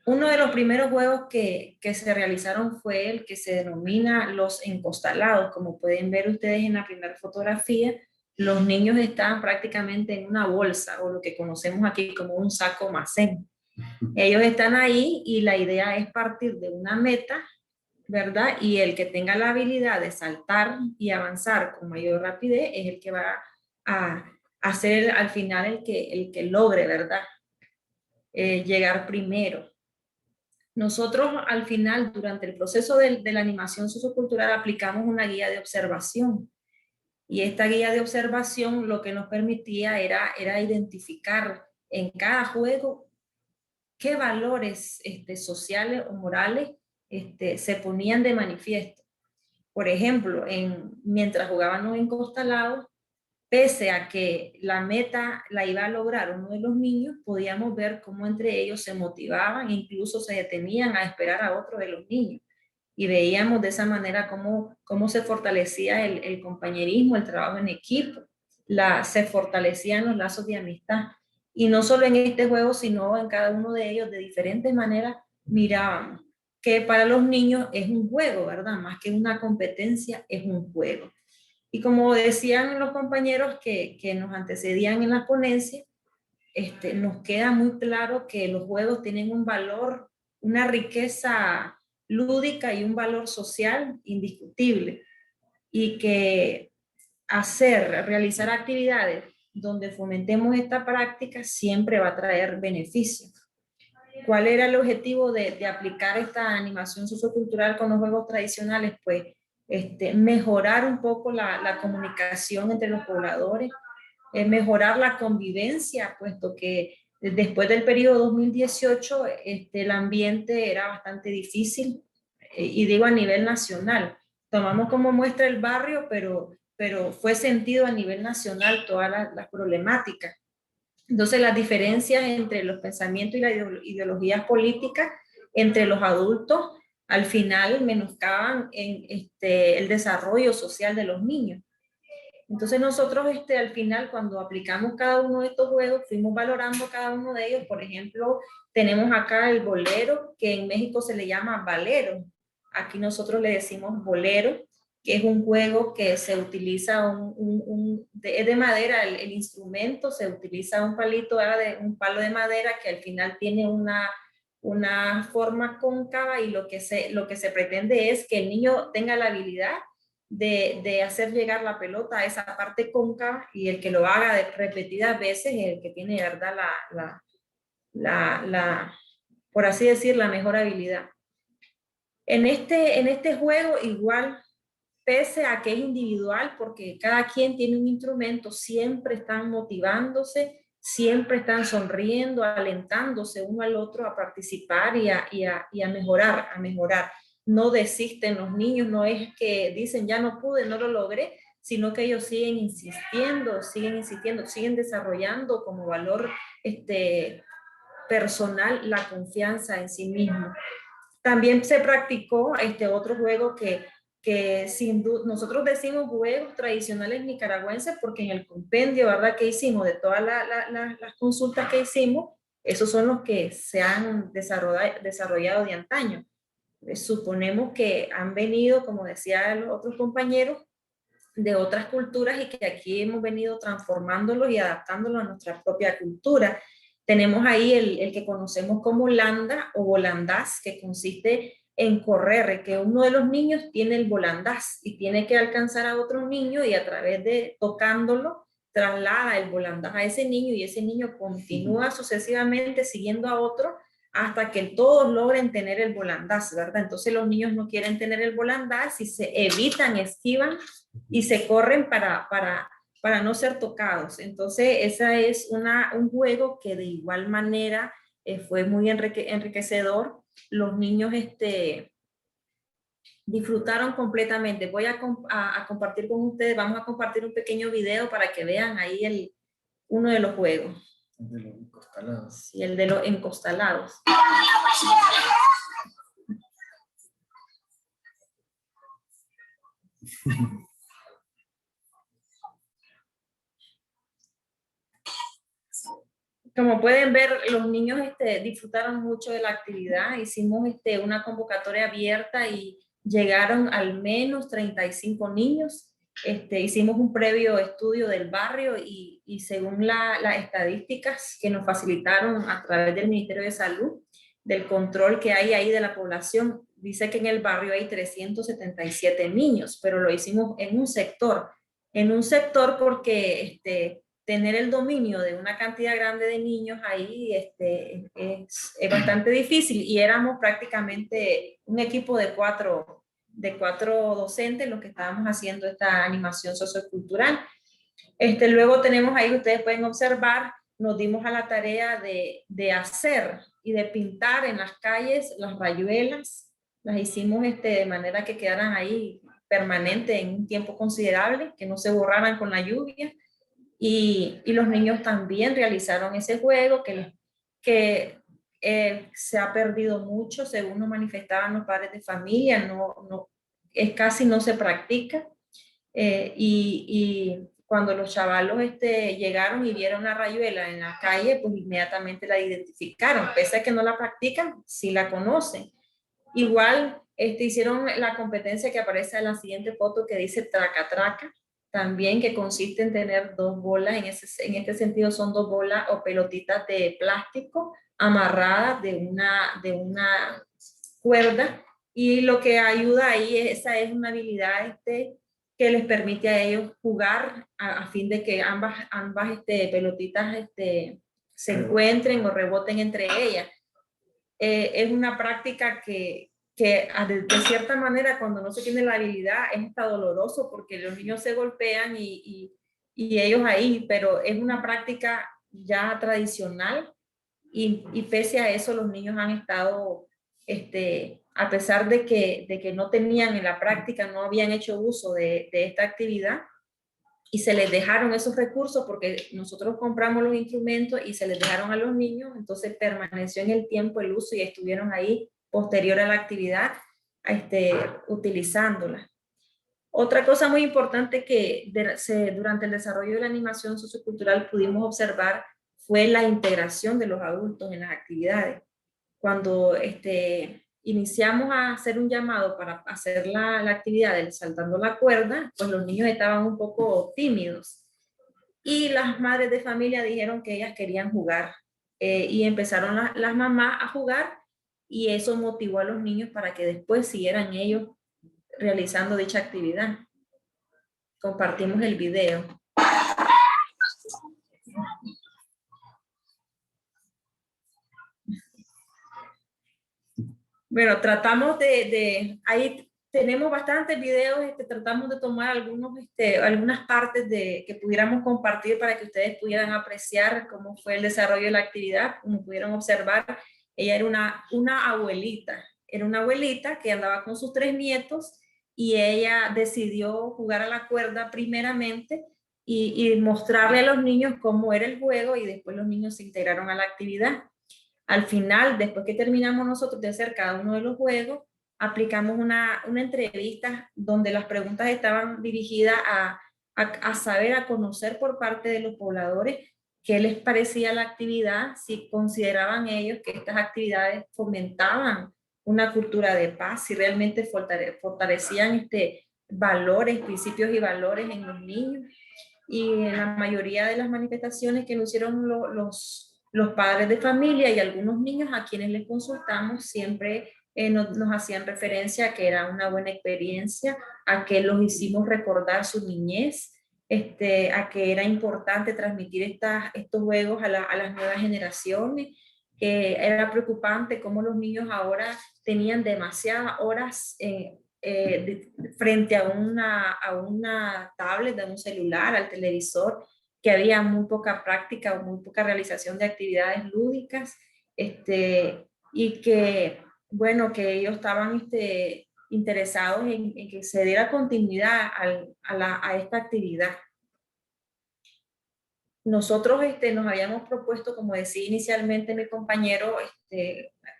Uno de los primeros juegos que se realizaron fue el que se denomina los encostalados. Como pueden ver ustedes en la primera fotografía, los niños estaban prácticamente en una bolsa, o lo que conocemos aquí como un saco almacén. Ellos están ahí y la idea es partir de una meta, ¿verdad? Y el que tenga la habilidad de saltar y avanzar con mayor rapidez es el que va a ser al final el que logre, ¿verdad? Llegar primero. Nosotros al final, durante el proceso de la animación sociocultural, aplicamos una guía de observación. Y esta guía de observación lo que nos permitía era identificar en cada juego qué valores sociales o morales se ponían de manifiesto. Por ejemplo, mientras jugaban los encostalados, pese a que la meta la iba a lograr uno de los niños, podíamos ver cómo entre ellos se motivaban e incluso se detenían a esperar a otro de los niños. Y veíamos de esa manera cómo se fortalecía el compañerismo, el trabajo en equipo, se fortalecían los lazos de amistad. Y no solo en este juego, sino en cada uno de ellos, de diferentes maneras, mirábamos que para los niños es un juego, ¿verdad? Más que una competencia, es un juego. Y como decían los compañeros que nos antecedían en la ponencia, nos queda muy claro que los juegos tienen un valor, una riqueza lúdica y un valor social indiscutible. Y que realizar actividades donde fomentemos esta práctica siempre va a traer beneficios. ¿Cuál era el objetivo de aplicar esta animación sociocultural con los juegos tradicionales? Pues mejorar un poco la comunicación entre los pobladores, mejorar la convivencia, puesto que después del periodo 2018 el ambiente era bastante difícil, y digo a nivel nacional. Tomamos como muestra el barrio, pero fue sentido a nivel nacional todas las problemáticas. Entonces, las diferencias entre los pensamientos y las ideologías políticas entre los adultos al final menoscaban el desarrollo social de los niños. Entonces nosotros al final, cuando aplicamos cada uno de estos juegos, fuimos valorando cada uno de ellos. Por ejemplo, tenemos acá el bolero, que en México se le llama valero. Aquí nosotros le decimos bolero, que es un juego que se utiliza, es de madera el instrumento, se utiliza un palo de madera que al final tiene una forma cóncava, y lo que se pretende es que el niño tenga la habilidad de hacer llegar la pelota a esa parte cóncava, y el que lo haga repetidas veces es el que tiene, ¿verdad?, por así decir, la mejor habilidad. En este juego igual, pese a que es individual, porque cada quien tiene un instrumento, siempre están motivándose, siempre están sonriendo, alentándose uno al otro a participar y a mejorar. No desisten los niños, no es que dicen ya no pude, no lo logré, sino que ellos siguen insistiendo, siguen desarrollando como valor personal la confianza en sí mismo. También se practicó otro juego que sin duda, nosotros decimos juegos tradicionales nicaragüenses porque en el compendio, ¿verdad?, que hicimos de todas las consultas que hicimos, esos son los que se han desarrollado de antaño. Suponemos que han venido, como decían los otros compañeros, de otras culturas, y que aquí hemos venido transformándolos y adaptándolos a nuestra propia cultura. Tenemos ahí el que conocemos como landa o volandaz, que consiste en correr, que uno de los niños tiene el volandaz y tiene que alcanzar a otro niño, y a través de tocándolo traslada el volandaz a ese niño, y ese niño continúa sucesivamente siguiendo a otro hasta que todos logren tener el volandaz, ¿verdad? Entonces los niños no quieren tener el volandaz y se evitan, esquivan y se corren para no ser tocados. Entonces esa es un juego que de igual manera fue muy enriquecedor. Los niños disfrutaron completamente. Voy a compartir con ustedes, vamos a compartir un pequeño video para que vean ahí uno de los juegos. De los encostalados. Sí, el de los encostalados. Como pueden ver, los niños disfrutaron mucho de la actividad. Hicimos una convocatoria abierta y llegaron al menos 35 niños. Hicimos un previo estudio del barrio y según las estadísticas que nos facilitaron a través del Ministerio de Salud, del control que hay ahí de la población, dice que en el barrio hay 377 niños, pero lo hicimos en un sector porque tener el dominio de una cantidad grande de niños ahí es bastante difícil, y éramos prácticamente un equipo de cuatro docentes los que estábamos haciendo esta animación sociocultural. Luego tenemos ahí, ustedes pueden observar, nos dimos a la tarea de hacer y de pintar en las calles las rayuelas. Las hicimos de manera que quedaran ahí permanentes en un tiempo considerable, que no se borraran con la lluvia. Y los niños también realizaron ese juego que se ha perdido mucho, según nos manifestaban los padres de familia, casi no se practica. Y cuando los chavalos llegaron y vieron la rayuela en la calle, pues inmediatamente la identificaron, pese a que no la practican, sí la conocen. Igual hicieron la competencia que aparece en la siguiente foto que dice traca traca, también que consiste en tener dos bolas, en este sentido son dos bolas o pelotitas de plástico amarradas de una cuerda, y lo que ayuda ahí, esa es una habilidad que les permite a ellos jugar a fin de que ambas pelotitas se encuentren o reboten entre ellas. Es una práctica que de cierta manera, cuando no se tiene la habilidad, es hasta doloroso porque los niños se golpean y ellos ahí, pero es una práctica ya tradicional y pese a eso los niños han estado, a pesar de que no tenían en la práctica, no habían hecho uso de esta actividad, y se les dejaron esos recursos porque nosotros compramos los instrumentos y se les dejaron a los niños, entonces permaneció en el tiempo el uso y estuvieron ahí posterior a la actividad utilizándola. Otra cosa muy importante que durante el desarrollo de la animación sociocultural pudimos observar fue la integración de los adultos en las actividades. Cuando iniciamos a hacer un llamado para hacer la actividad del saltando la cuerda, pues los niños estaban un poco tímidos. Y las madres de familia dijeron que ellas querían jugar. Y empezaron las mamás a jugar y eso motivó a los niños para que después siguieran ellos realizando dicha actividad. Compartimos el video. Bueno, tratamos ahí tenemos bastantes videos, tratamos de tomar algunas partes que pudiéramos compartir para que ustedes pudieran apreciar cómo fue el desarrollo de la actividad. Como pudieron observar, ella era una abuelita que andaba con sus 3 nietos y ella decidió jugar a la cuerda primeramente y mostrarle a los niños cómo era el juego, y después los niños se integraron a la actividad. Al final, después que terminamos nosotros de hacer cada uno de los juegos, aplicamos una entrevista donde las preguntas estaban dirigidas a saber, a conocer por parte de los pobladores qué les parecía la actividad, si consideraban ellos que estas actividades fomentaban una cultura de paz, si realmente fortalecían valores, principios y valores en los niños. Y en la mayoría de las manifestaciones que nos hicieron los padres de familia y algunos niños a quienes les consultamos, siempre nos hacían referencia a que era una buena experiencia, a que los hicimos recordar su niñez, a que era importante transmitir estos juegos a las nuevas generaciones, que era preocupante cómo los niños ahora tenían demasiadas horas frente a una tablet, a un celular, al televisor, que había muy poca práctica o muy poca realización de actividades lúdicas, y que, bueno, que ellos estaban interesados en que se diera continuidad a esta actividad. Nosotros nos habíamos propuesto, como decía inicialmente mi compañero,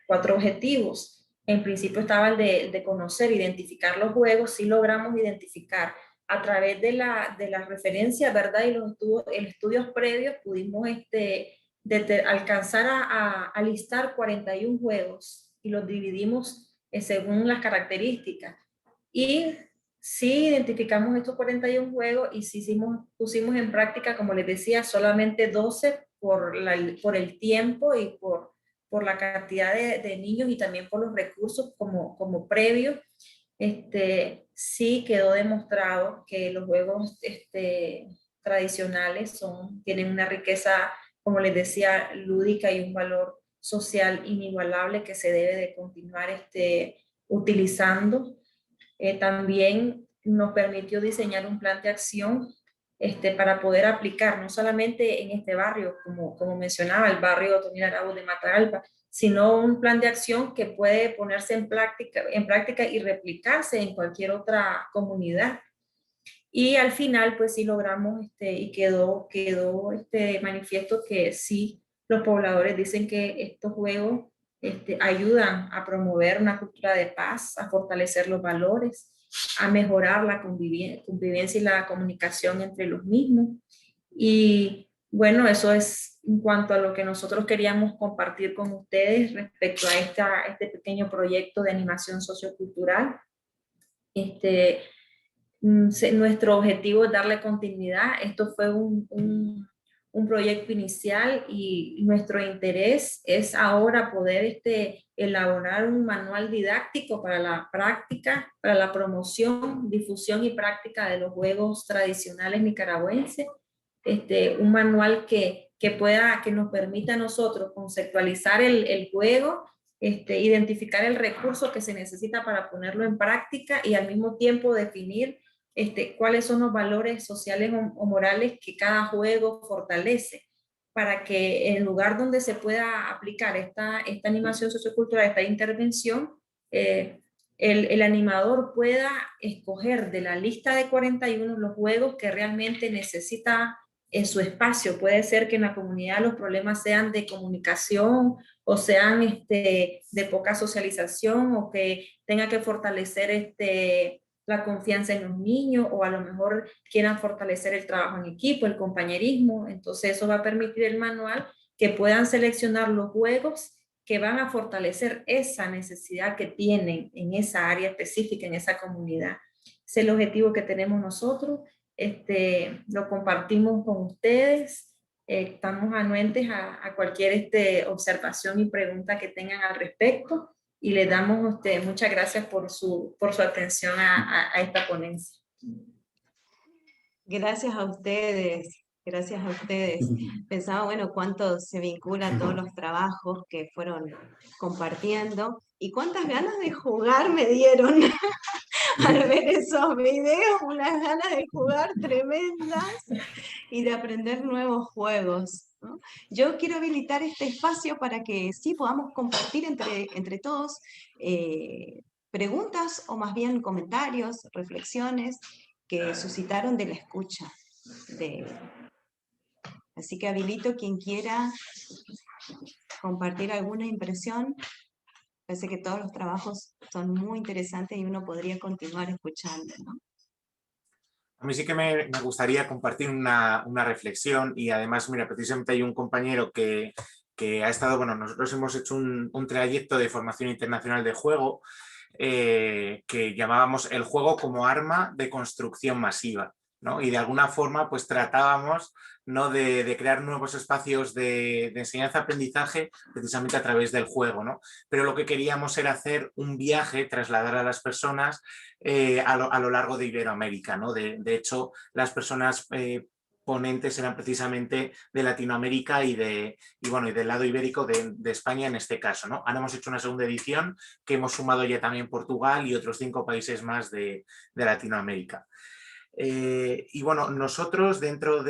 4 objetivos. En principio estaba el de conocer, identificar los juegos. Sí logramos identificar a través de la referencia, ¿verdad? Y los estudios previos pudimos alcanzar a listar 41 juegos y los dividimos según las características. Y sí identificamos estos 41 juegos y sí pusimos en práctica, como les decía, solamente 12 por el tiempo y por la cantidad de niños y también por los recursos como previo. Sí quedó demostrado que los juegos tradicionales tienen una riqueza, como les decía, lúdica y un valor social inigualable que se debe de continuar utilizando. También nos permitió diseñar un plan de acción para poder aplicar, no solamente en este barrio, como mencionaba, el barrio Otomí Arauz de Matagalpa, sino un plan de acción que puede ponerse en práctica y replicarse en cualquier otra comunidad. Y al final, pues sí logramos, y quedó manifiesto que sí, los pobladores dicen que estos juegos ayudan a promover una cultura de paz, a fortalecer los valores a mejorar la convivencia y la comunicación entre los mismos. Y bueno, eso es en cuanto a lo que nosotros queríamos compartir con ustedes respecto a este pequeño proyecto de animación sociocultural. Nuestro objetivo es darle continuidad. Esto fue un proyecto inicial y nuestro interés es ahora poder elaborar un manual didáctico para la práctica, para la promoción, difusión y práctica de los juegos tradicionales nicaragüenses. Un manual que nos permita a nosotros conceptualizar el juego, identificar el recurso que se necesita para ponerlo en práctica y al mismo tiempo definir cuáles son los valores sociales o morales que cada juego fortalece, para que en el lugar donde se pueda aplicar esta animación sociocultural, esta intervención, el animador pueda escoger de la lista de 41 los juegos que realmente necesita en su espacio. Puede ser que en la comunidad los problemas sean de comunicación o sean de poca socialización, o que tenga que fortalecer la confianza en los niños, o a lo mejor quieran fortalecer el trabajo en equipo, el compañerismo. Entonces eso va a permitir el manual que puedan seleccionar los juegos que van a fortalecer esa necesidad que tienen en esa área específica, en esa comunidad. Ese es el objetivo que tenemos nosotros. Lo compartimos con ustedes. Estamos anuentes a cualquier observación y pregunta que tengan al respecto, y les damos muchas gracias por su atención a esta ponencia. Gracias a ustedes. Gracias a ustedes. Pensaba, bueno, cuánto se vincula a todos los trabajos que fueron compartiendo y cuántas ganas de jugar me dieron al ver esos videos, unas ganas de jugar tremendas y de aprender nuevos juegos, ¿no? Yo quiero habilitar este espacio para que sí podamos compartir entre todos preguntas o más bien comentarios, reflexiones que suscitaron de la escucha. Así que habilito quien quiera compartir alguna impresión. Parece que todos los trabajos son muy interesantes y uno podría continuar escuchando, ¿no? A mí sí que me gustaría compartir una reflexión, y además, mira, precisamente hay un compañero que ha estado, bueno, nosotros hemos hecho un trayecto de formación internacional de juego que llamábamos el juego como arma de construcción masiva, ¿no? Y de alguna forma pues tratábamos, ¿no?, de crear nuevos espacios de enseñanza-aprendizaje precisamente a través del juego, ¿no? Pero lo que queríamos era hacer un viaje, trasladar a las personas a lo largo de Iberoamérica, ¿no? De hecho, las personas ponentes eran precisamente de Latinoamérica y del lado ibérico de España en este caso, ¿no? Ahora hemos hecho una segunda edición que hemos sumado ya también Portugal y otros 5 países más de Latinoamérica. Y bueno, nosotros dentro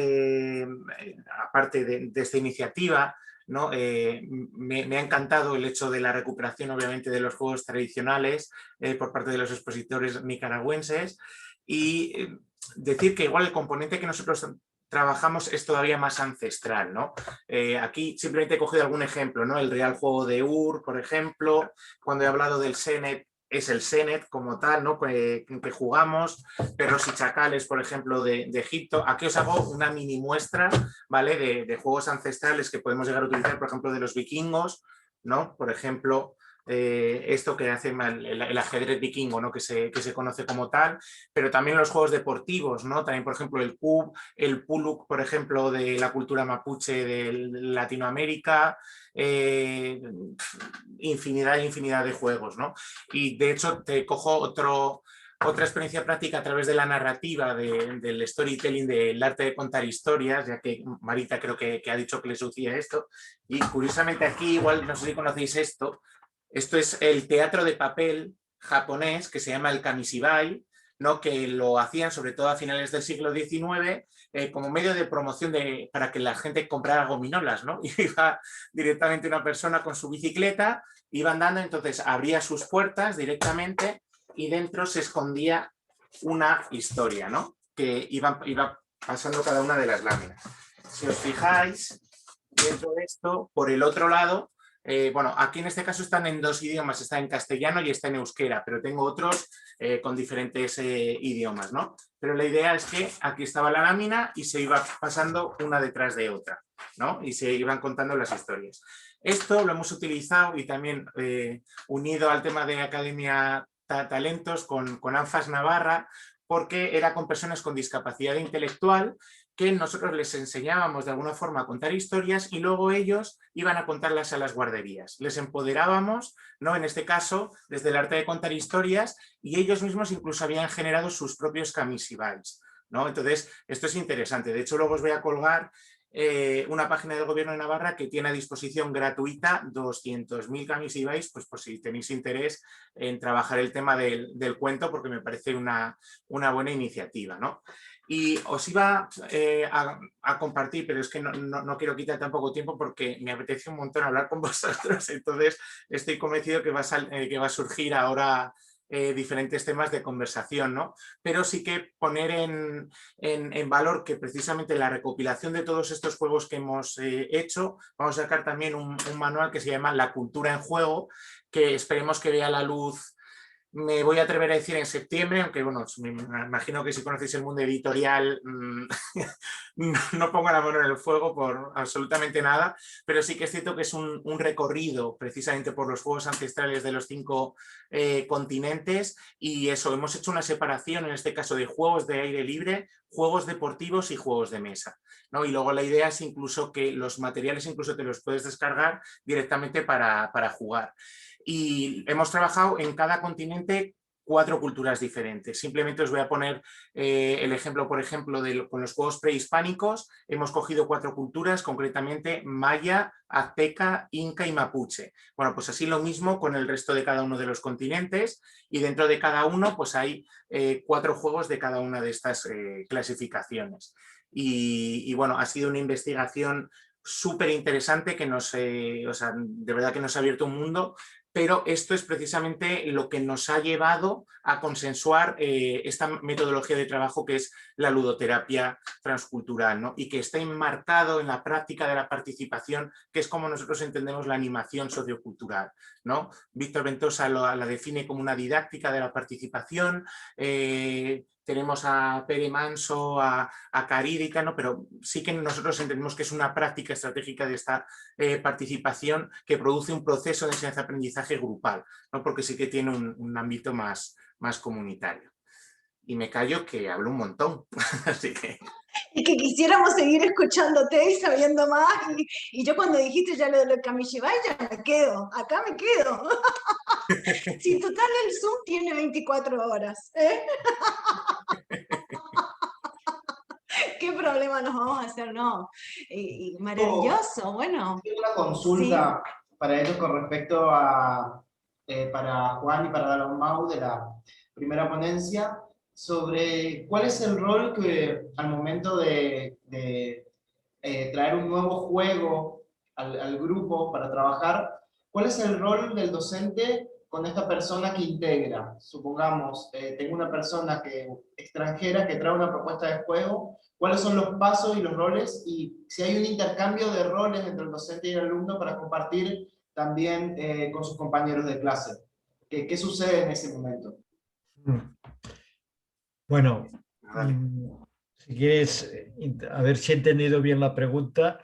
aparte de esta iniciativa, ¿no? Me ha encantado el hecho de la recuperación, obviamente, de los juegos tradicionales por parte de los expositores nicaragüenses, y decir que igual el componente que nosotros trabajamos es todavía más ancestral, ¿no? Aquí simplemente he cogido algún ejemplo, ¿no? El Real Juego de Ur, por ejemplo. Cuando he hablado del Senet, es el Senet como tal, ¿no?, que jugamos. Perros y Chacales, por ejemplo, de Egipto. Aquí os hago una mini muestra, ¿vale?, de juegos ancestrales que podemos llegar a utilizar, por ejemplo, de los vikingos, ¿no? Por ejemplo, esto que hace el ajedrez vikingo, ¿no?, que se conoce como tal, pero también los juegos deportivos, ¿no? También, por ejemplo, el Cub, el Puluk, por ejemplo, de la cultura mapuche de Latinoamérica, infinidad de juegos, ¿no? Y de hecho te cojo otra experiencia práctica a través de la narrativa, del storytelling, del arte de contar historias, ya que Marita creo que ha dicho que le sucedía esto, y curiosamente aquí, igual no sé si conocéis esto es el teatro de papel japonés que se llama el Kamishibai, ¿no?, que lo hacían sobre todo a finales del siglo XIX como medio de promoción para que la gente comprara gominolas, ¿no? Y iba directamente una persona con su bicicleta, iba andando, entonces abría sus puertas directamente y dentro se escondía una historia, ¿no?, que iba pasando cada una de las láminas. Si os fijáis, dentro de esto, por el otro lado, bueno, aquí en este caso están en 2 idiomas, está en castellano y está en euskera, pero tengo otros con diferentes idiomas, ¿no? Pero la idea es que aquí estaba la lámina y se iba pasando una detrás de otra, ¿no? Y se iban contando las historias. Esto lo hemos utilizado y también unido al tema de Academia Talentos con ANFAS Navarra, porque era con personas con discapacidad intelectual que nosotros les enseñábamos de alguna forma a contar historias y luego ellos iban a contarlas a las guarderías. Les empoderábamos, ¿no? En este caso, desde el arte de contar historias, y ellos mismos incluso habían generado sus propios kamisibais, ¿no? Entonces, esto es interesante. De hecho, luego os voy a colgar una página del Gobierno de Navarra que tiene a disposición gratuita 200.000 kamisibais, pues por si tenéis interés en trabajar el tema del cuento, porque me parece una buena iniciativa, ¿no? Y os iba a compartir, pero es que no quiero quitar tampoco tiempo porque me apetece un montón hablar con vosotros, entonces estoy convencido que va a surgir ahora diferentes temas de conversación, ¿no? Pero sí que poner en valor que precisamente la recopilación de todos estos juegos que hemos hecho, vamos a sacar también un manual que se llama La cultura en juego, que esperemos que vea la luz. Me voy a atrever a decir en septiembre, aunque bueno, me imagino que si conocéis el mundo editorial no pongo la mano en el fuego por absolutamente nada, pero sí que es cierto que es un recorrido precisamente por los juegos ancestrales de los 5 continentes, y eso, hemos hecho una separación en este caso de juegos de aire libre, juegos deportivos y juegos de mesa, ¿no? Y luego la idea es incluso que los materiales incluso te los puedes descargar directamente para jugar. Y hemos trabajado en cada continente 4 culturas diferentes. Simplemente os voy a poner el ejemplo, por ejemplo, con los juegos prehispánicos. Hemos cogido 4 culturas, concretamente maya, azteca, inca y mapuche. Bueno, pues así lo mismo con el resto de cada uno de los continentes, y dentro de cada uno pues hay 4 juegos de cada una de estas clasificaciones. Y bueno, ha sido una investigación súper interesante que nos, o sea, de verdad que nos ha abierto un mundo, pero esto es precisamente lo que nos ha llevado a consensuar esta metodología de trabajo que es la ludoterapia transcultural, ¿no? Y que está enmarcado en la práctica de la participación, que es como nosotros entendemos la animación sociocultural, ¿no? Víctor Ventosa la define como una didáctica de la participación. Tenemos a Pere Manso, a Carídica, ¿no? Pero sí que nosotros entendemos que es una práctica estratégica de esta participación que produce un proceso de enseñanza-aprendizaje grupal, ¿no? Porque sí que tiene un ámbito más comunitario. Y me callo que hablo un montón, así que... Y que quisiéramos seguir escuchándote y sabiendo más. Y yo cuando dijiste ya lo de los kamishibai, ya me quedo, acá me quedo. Si total el Zoom tiene 24 horas. ¿Qué problema nos vamos a hacer? No. Y maravilloso, bueno. Tengo una consulta para ellos con respecto a, para Juan y para Dalomau de la primera ponencia, sobre cuál es el rol que al momento de traer un nuevo juego al grupo para trabajar, cuál es el rol del docente con esta persona que integra. Supongamos, tengo una persona extranjera que trae una propuesta de juego, cuáles son los pasos y los roles, y si hay un intercambio de roles entre el docente y el alumno para compartir también con sus compañeros de clase. ¿Qué sucede en ese momento? Bueno, si quieres, a ver si he entendido bien la pregunta.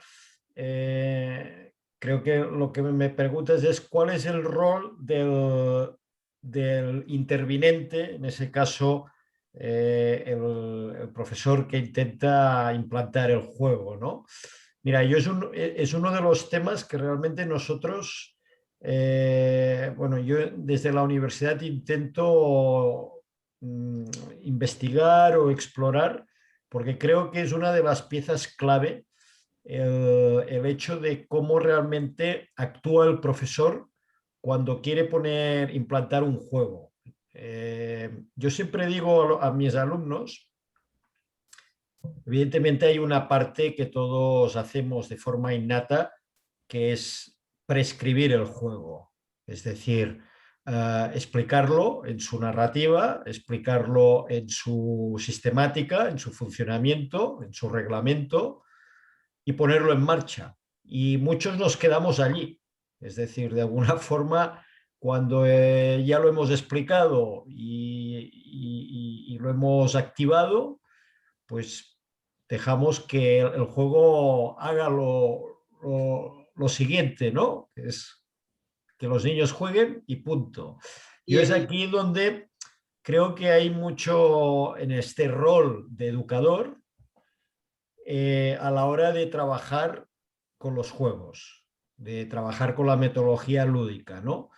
Creo que lo que me preguntas es cuál es el rol del intervinente, en ese caso el profesor que intenta implantar el juego, ¿no? Mira, es uno de los temas que realmente nosotros, bueno, yo desde la universidad intento investigar o explorar, porque creo que es una de las piezas clave el hecho de cómo realmente actúa el profesor cuando quiere implantar un juego. Yo siempre digo a mis alumnos, evidentemente hay una parte que todos hacemos de forma innata, que es prescribir el juego, es decir, explicarlo en su narrativa, explicarlo en su sistemática, en su funcionamiento, en su reglamento, y ponerlo en marcha. Y muchos nos quedamos allí. Es decir, de alguna forma, cuando ya lo hemos explicado y lo hemos activado, pues dejamos que el juego haga lo siguiente, ¿no? Que es que los niños jueguen y punto. Yo es aquí donde creo que hay mucho en este rol de educador a la hora de trabajar con los juegos, de trabajar con la metodología lúdica, ¿no?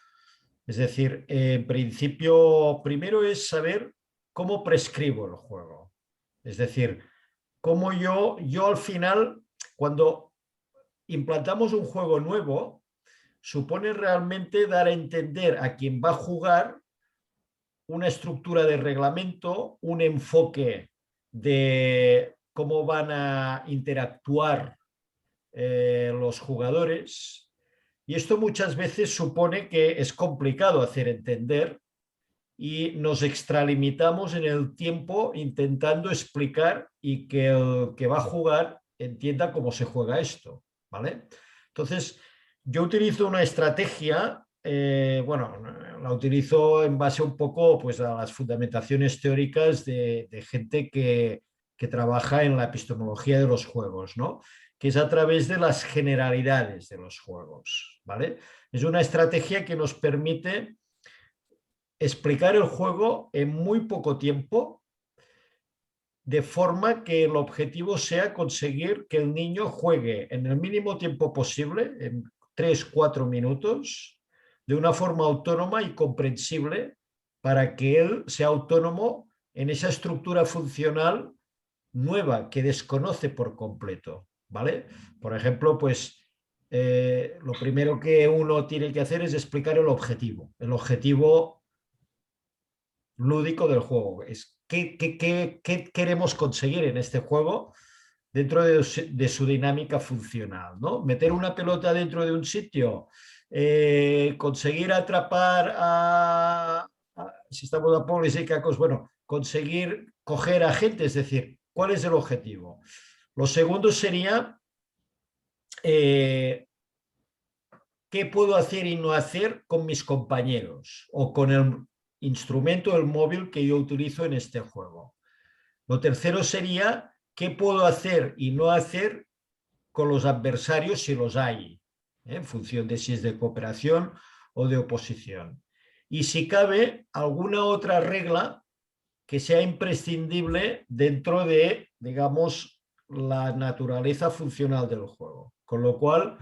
Es decir, en principio, primero es saber cómo prescribo el juego. Es decir, cómo yo al final, cuando implantamos un juego nuevo, supone realmente dar a entender a quien va a jugar una estructura de reglamento, un enfoque de cómo van a interactuar los jugadores. Y esto muchas veces supone que es complicado hacer entender y nos extralimitamos en el tiempo intentando explicar y que el que va a jugar entienda cómo se juega esto, ¿vale? Entonces, yo utilizo una estrategia, bueno, la utilizo en base un poco pues, a las fundamentaciones teóricas de gente que trabaja en la epistemología de los juegos, ¿no? Que es a través de las generalidades de los juegos, ¿vale? Es una estrategia que nos permite explicar el juego en muy poco tiempo, de forma que el objetivo sea conseguir que el niño juegue en el mínimo tiempo posible, en 3-4 minutos, de una forma autónoma y comprensible, para que él sea autónomo en esa estructura funcional nueva que desconoce por completo, ¿vale? Por ejemplo, pues lo primero que uno tiene que hacer es explicar el objetivo lúdico del juego. Es qué queremos conseguir en este juego dentro de su dinámica funcional, ¿no? Meter una pelota dentro de un sitio, conseguir atrapar si estamos a polisícacos, bueno, conseguir coger a gente, es decir, ¿cuál es el objetivo? Lo segundo sería qué puedo hacer y no hacer con mis compañeros o con el instrumento, el móvil que yo utilizo en este juego. Lo tercero sería qué puedo hacer y no hacer con los adversarios si los hay, en función de si es de cooperación o de oposición. Y si cabe, alguna otra regla que sea imprescindible dentro de, digamos, la naturaleza funcional del juego. Con lo cual,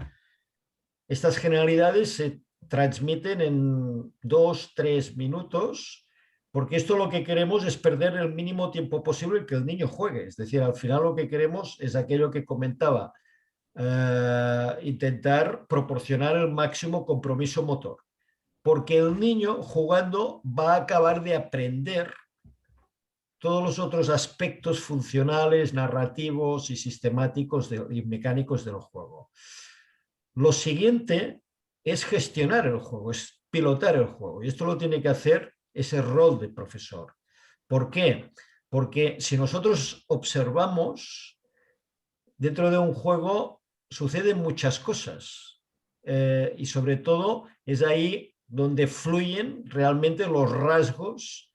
estas generalidades se transmiten en 2-3 minutos, porque esto lo que queremos es perder el mínimo tiempo posible que el niño juegue. Es decir, al final lo que queremos es aquello que comentaba, intentar proporcionar el máximo compromiso motor, porque el niño jugando va a acabar de aprender todos los otros aspectos funcionales, narrativos y sistemáticos y mecánicos del juego. Lo siguiente es gestionar el juego, es pilotar el juego, y esto lo tiene que hacer ese rol de profesor. ¿Por qué? Porque si nosotros observamos, dentro de un juego suceden muchas cosas, y sobre todo es ahí donde fluyen realmente los rasgos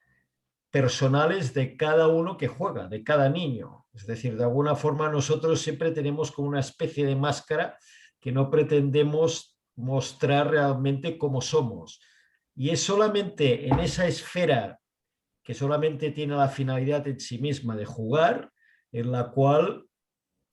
personales de cada uno que juega, de cada niño. Es decir, de alguna forma nosotros siempre tenemos como una especie de máscara que no pretendemos mostrar realmente cómo somos. Y es solamente en esa esfera que solamente tiene la finalidad en sí misma de jugar, en la cual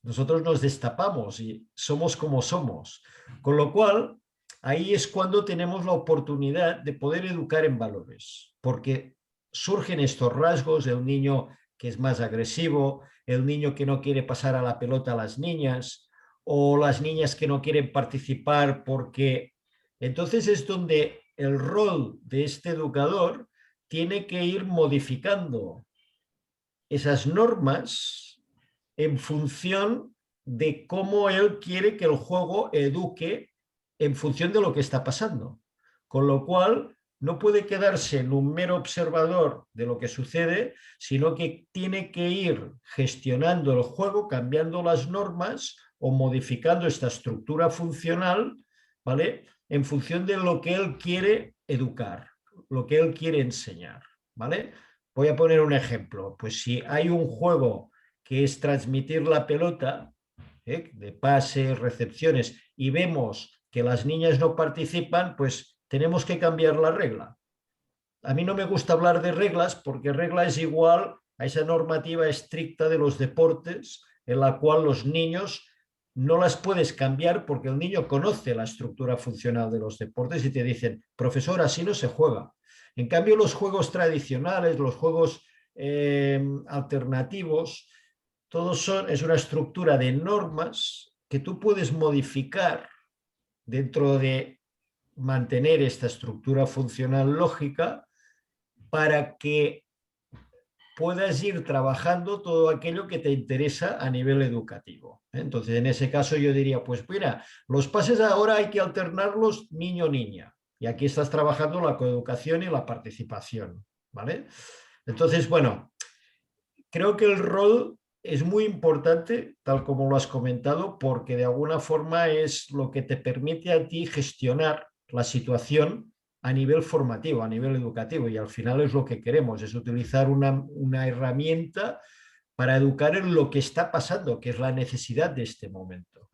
nosotros nos destapamos y somos como somos. Con lo cual, ahí es cuando tenemos la oportunidad de poder educar en valores, porque surgen estos rasgos, el niño que es más agresivo, el niño que no quiere pasar a la pelota a las niñas, o las niñas que no quieren participar porque... Entonces es donde el rol de este educador tiene que ir modificando esas normas en función de cómo él quiere que el juego eduque en función de lo que está pasando. Con lo cual, no puede quedarse en un mero observador de lo que sucede, sino que tiene que ir gestionando el juego, cambiando las normas o modificando esta estructura funcional, ¿vale? en función de lo que él quiere educar, lo que él quiere enseñar, ¿vale? Voy a poner un ejemplo. Pues si hay un juego que es transmitir la pelota, de pases, recepciones, y vemos que las niñas no participan, pues tenemos que cambiar la regla. A mí no me gusta hablar de reglas porque regla es igual a esa normativa estricta de los deportes en la cual los niños no las puedes cambiar porque el niño conoce la estructura funcional de los deportes y te dicen, profesor, así no se juega. En cambio, los juegos tradicionales, los juegos alternativos, es una estructura de normas que tú puedes modificar dentro de mantener esta estructura funcional lógica para que puedas ir trabajando todo aquello que te interesa a nivel educativo. Entonces, en ese caso yo diría, pues mira, los pases ahora hay que alternarlos niño-niña. Y aquí estás trabajando la coeducación y la participación, ¿vale? Entonces, bueno, creo que el rol es muy importante, tal como lo has comentado, porque de alguna forma es lo que te permite a ti gestionar la situación a nivel formativo, a nivel educativo, y al final es lo que queremos, es utilizar una herramienta para educar en lo que está pasando, que es la necesidad de este momento.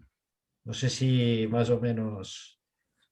No sé si más o menos...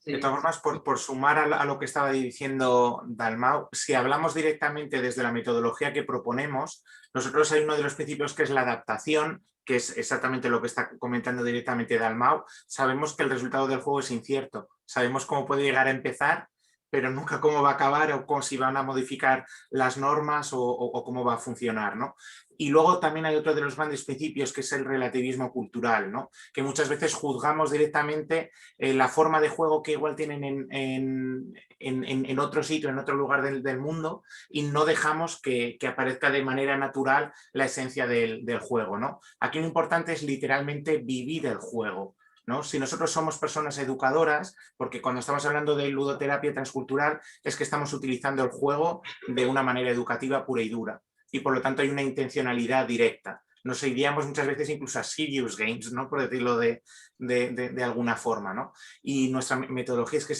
De todas formas, por sumar a lo que estaba diciendo Dalmau, si hablamos directamente desde la metodología que proponemos, nosotros hay uno de los principios que es la adaptación, que es exactamente lo que está comentando directamente Dalmau. Sabemos que el resultado del juego es incierto, sabemos cómo puede llegar a empezar, pero nunca cómo va a acabar o si van a modificar las normas o cómo va a funcionar, ¿no? Y luego también hay otro de los grandes principios que es el relativismo cultural, ¿no? Que muchas veces juzgamos directamente la forma de juego que igual tienen en otro sitio, en otro lugar del mundo, y no dejamos que aparezca de manera natural la esencia del juego, ¿no? Aquí lo importante es literalmente vivir el juego, ¿no? Si nosotros somos personas educadoras, porque cuando estamos hablando de ludoterapia transcultural es que estamos utilizando el juego de una manera educativa pura y dura, y por lo tanto hay una intencionalidad directa. Nos iríamos muchas veces incluso a serious games, ¿no? Por decirlo de alguna forma, ¿no? Y nuestra metodología es que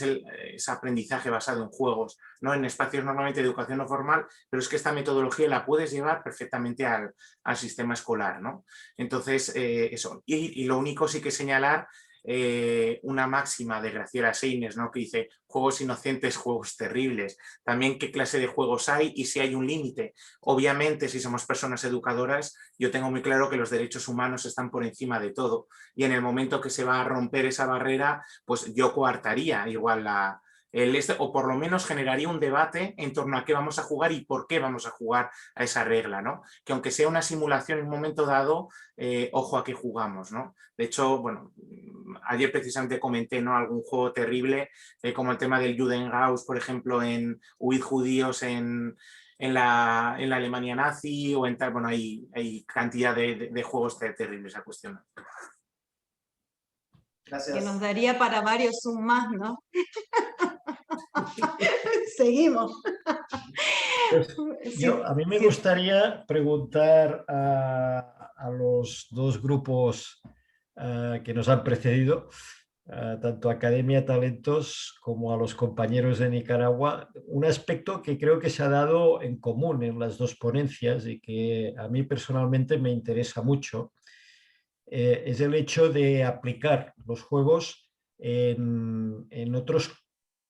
es aprendizaje basado en juegos, ¿no? En espacios normalmente de educación no formal, pero es que esta metodología la puedes llevar perfectamente al sistema escolar, ¿no? Entonces, eso. Y lo único sí que señalar una máxima de Graciela Seines, ¿no? Que dice juegos inocentes, juegos terribles. También qué clase de juegos hay y si hay un límite. Obviamente, si somos personas educadoras, yo tengo muy claro que los derechos humanos están por encima de todo, y en el momento que se va a romper esa barrera, pues yo coartaría igual o por lo menos generaría un debate en torno a qué vamos a jugar y por qué vamos a jugar a esa regla, ¿no? Que aunque sea una simulación en un momento dado, ojo a qué jugamos, ¿no? De hecho, bueno, ayer precisamente comenté, ¿no? Algún juego terrible, como el tema del Judengaus, por ejemplo, en Huid judíos en la Alemania nazi, o en tal, bueno, hay cantidad de juegos terribles a cuestión. Gracias. Que nos daría para varios Zoom más, ¿no? Seguimos. Pues, a mí me gustaría preguntar a los dos grupos que nos han precedido, tanto a Academia Talentos como a los compañeros de Nicaragua, un aspecto que creo que se ha dado en común en las dos ponencias y que a mí personalmente me interesa mucho, es el hecho de aplicar los juegos en otros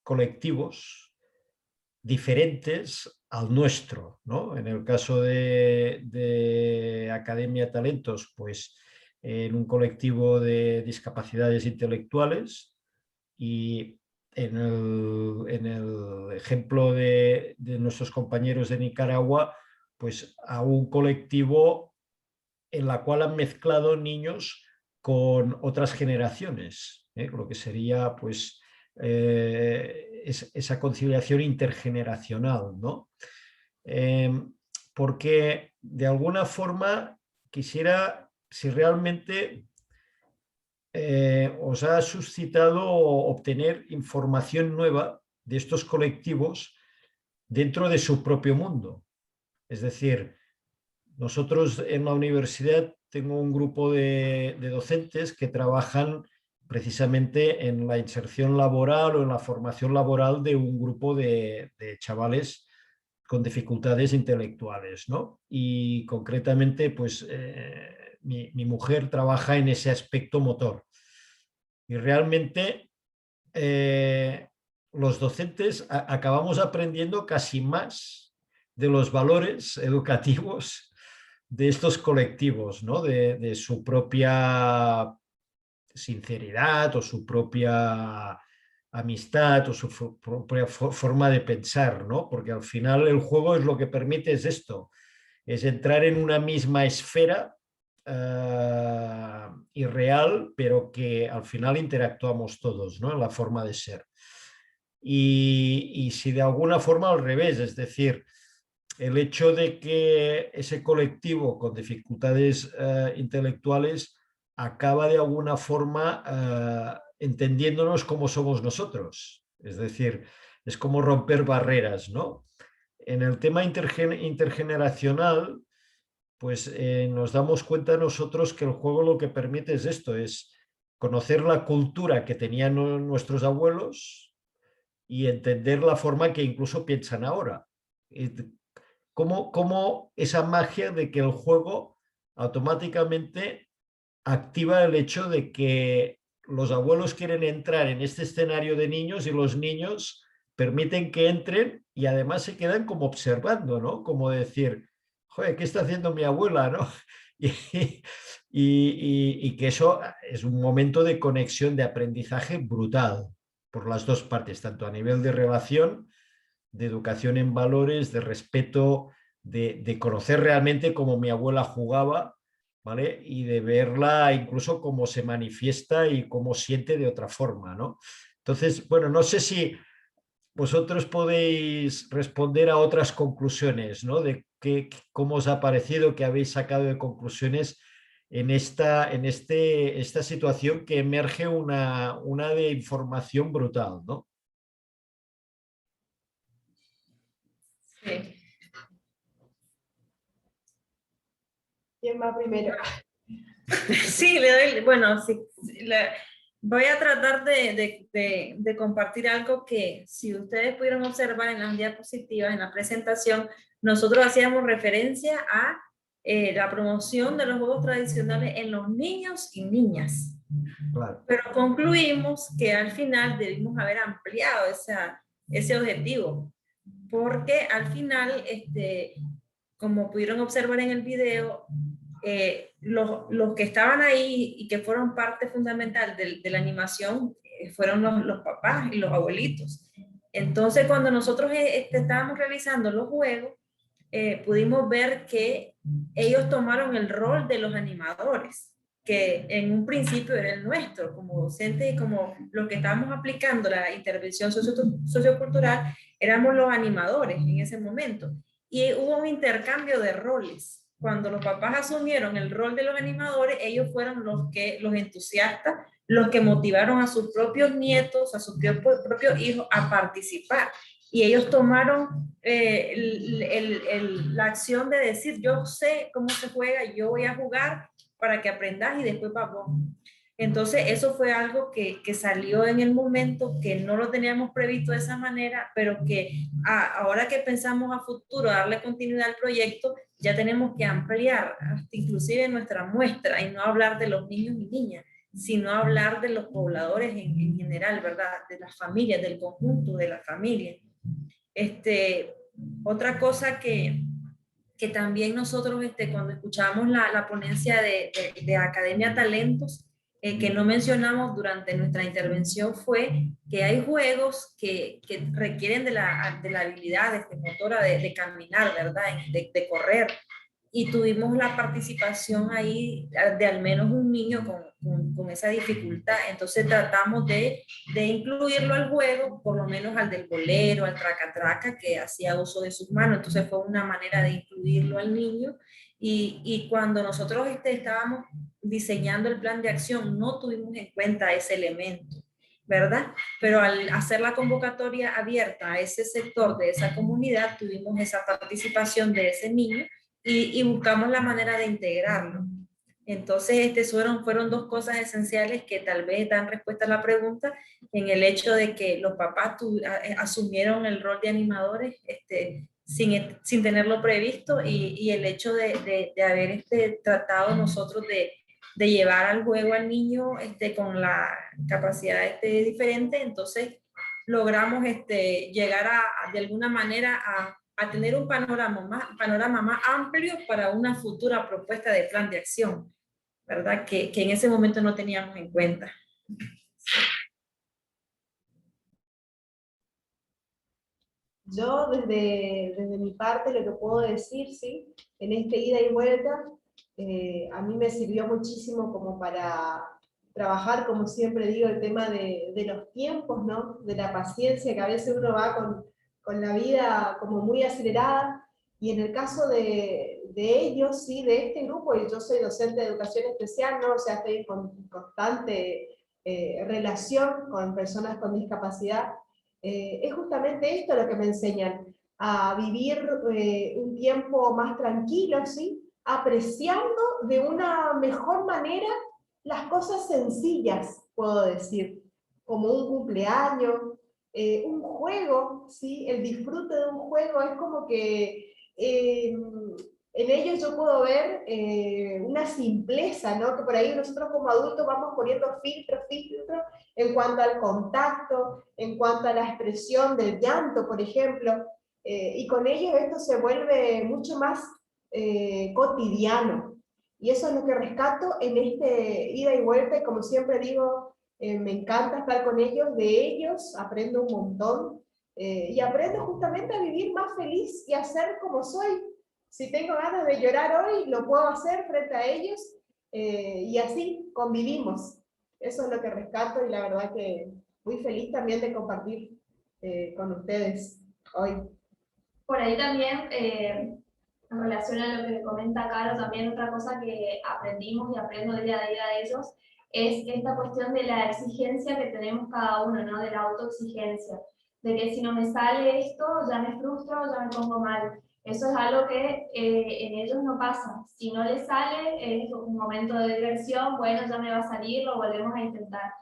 colectivos diferentes al nuestro, ¿no? En el caso de Academia Talentos, pues en un colectivo de discapacidades intelectuales, y en el ejemplo de nuestros compañeros de Nicaragua, pues a un colectivo en la cual han mezclado niños con otras generaciones, lo que sería pues esa conciliación intergeneracional, ¿no? Porque de alguna forma quisiera, si realmente os ha suscitado obtener información nueva de estos colectivos dentro de su propio mundo. Es decir, nosotros en la universidad tengo un grupo de docentes que trabajan precisamente en la inserción laboral o en la formación laboral de un grupo de chavales con dificultades intelectuales, ¿no? Y concretamente, pues mi mujer trabaja en ese aspecto motor. Y realmente los docentes acabamos aprendiendo casi más de los valores educativos de estos colectivos, ¿no? De su propia sinceridad o su propia amistad o su propia forma de pensar, ¿no? Porque al final el juego es lo que permite es esto, es entrar en una misma esfera irreal, pero que al final interactuamos todos, ¿no? En la forma de ser. Y si de alguna forma al revés, es decir, el hecho de que ese colectivo con dificultades intelectuales acaba de alguna forma entendiéndonos como somos nosotros. Es decir, es como romper barreras, ¿no? En el tema intergeneracional, pues nos damos cuenta nosotros que el juego lo que permite es esto, es conocer la cultura que tenían nuestros abuelos y entender la forma que incluso piensan ahora. Cómo esa magia de que el juego automáticamente activa el hecho de que los abuelos quieren entrar en este escenario de niños y los niños permiten que entren y además se quedan como observando, ¿no? Como decir, joder, ¿qué está haciendo mi abuela, no? Y que eso es un momento de conexión, de aprendizaje brutal por las dos partes, tanto a nivel de relación, de educación en valores, de respeto, de conocer realmente cómo mi abuela jugaba, ¿vale? Y de verla incluso cómo se manifiesta y cómo siente de otra forma, ¿no? Entonces, bueno, no sé si vosotros podéis responder a otras conclusiones, ¿no? De cómo os ha parecido, qué habéis sacado de conclusiones en esta situación que emerge una de información brutal, ¿no? Sí. ¿Quién va primero? Sí, le doy, bueno, sí, voy a tratar de compartir algo que si ustedes pudieron observar en las diapositivas, en la presentación, nosotros hacíamos referencia a la promoción de los juegos tradicionales en los niños y niñas. Claro. Pero concluimos que al final debimos haber ampliado ese objetivo, porque al final, como pudieron observar en el video, los que estaban ahí y que fueron parte fundamental de la animación fueron los papás y los abuelitos. Entonces, cuando nosotros estábamos realizando los juegos, pudimos ver que ellos tomaron el rol de los animadores, que en un principio era el nuestro, como docentes y como los que estábamos aplicando la intervención sociocultural, éramos los animadores en ese momento. Y hubo un intercambio de roles. Cuando los papás asumieron el rol de los animadores, ellos fueron los entusiastas, los que motivaron a sus propios nietos, a sus propios hijos a participar. Y ellos tomaron la acción de decir, yo sé cómo se juega, yo voy a jugar para que aprendas y después vamos. Entonces eso fue algo que salió en el momento, que no lo teníamos previsto de esa manera, pero que ahora que pensamos a futuro darle continuidad al proyecto, ya tenemos que ampliar hasta inclusive nuestra muestra y no hablar de los niños y niñas, sino hablar de los pobladores en general, ¿verdad? De las familias, del conjunto de la familia. Otra cosa que también nosotros cuando escuchamos la ponencia de Academia Talentos, que no mencionamos durante nuestra intervención fue que hay juegos que requieren de la habilidad motora de caminar, ¿verdad? De correr. Y tuvimos la participación ahí de al menos un niño con esa dificultad. Entonces tratamos de incluirlo al juego, por lo menos al del bolero, al traca-traca, que hacía uso de sus manos. Entonces fue una manera de incluirlo al niño. Y cuando nosotros estábamos diseñando el plan de acción, no tuvimos en cuenta ese elemento, ¿verdad? Pero al hacer la convocatoria abierta a ese sector de esa comunidad, tuvimos esa participación de ese niño y buscamos la manera de integrarlo. Entonces, fueron dos cosas esenciales que tal vez dan respuesta a la pregunta, en el hecho de que los papás asumieron el rol de animadores sin tenerlo previsto, y el hecho de haber tratado nosotros de llevar al juego al niño con la capacidad diferente. Entonces logramos llegar de alguna manera a tener un panorama más amplio para una futura propuesta de plan de acción, ¿verdad? Que en ese momento no teníamos en cuenta. Yo desde mi parte lo que puedo decir, ¿sí? En este ida y vuelta, a mí me sirvió muchísimo como para trabajar, como siempre digo, el tema de los tiempos, ¿no? De la paciencia, que a veces uno va con la vida como muy acelerada, y en el caso de ellos, ¿sí? De este grupo, y yo soy docente de educación especial, ¿no? O sea, estoy en constante relación con personas con discapacidad. Es justamente esto lo que me enseñan, a vivir un tiempo más tranquilo, ¿sí? Apreciando de una mejor manera las cosas sencillas, puedo decir, como un cumpleaños, un juego, ¿sí? El disfrute de un juego es como que en ellos yo puedo ver una simpleza, ¿no? Que por ahí nosotros como adultos vamos poniendo filtros, en cuanto al contacto, en cuanto a la expresión del llanto, por ejemplo, y con ellos esto se vuelve mucho más cotidiano. Y eso es lo que rescato en este ida y vuelta, y como siempre digo, me encanta estar con ellos, de ellos aprendo un montón, y aprendo justamente a vivir más feliz y a ser como soy. Si tengo ganas de llorar hoy, lo puedo hacer frente a ellos, y así convivimos. Eso es lo que rescato, y la verdad que muy feliz también de compartir con ustedes hoy. Por ahí también, en relación a lo que comenta Caro, también otra cosa que aprendimos y aprendo día a día de ellos es esta cuestión de la exigencia que tenemos cada uno, ¿no? De la autoexigencia, de que si no me sale esto, ya me frustro, ya me pongo mal. Eso es algo que en ellos no pasa. Si no les sale, es un momento de diversión, bueno, ya me va a salir, lo volvemos a intentar.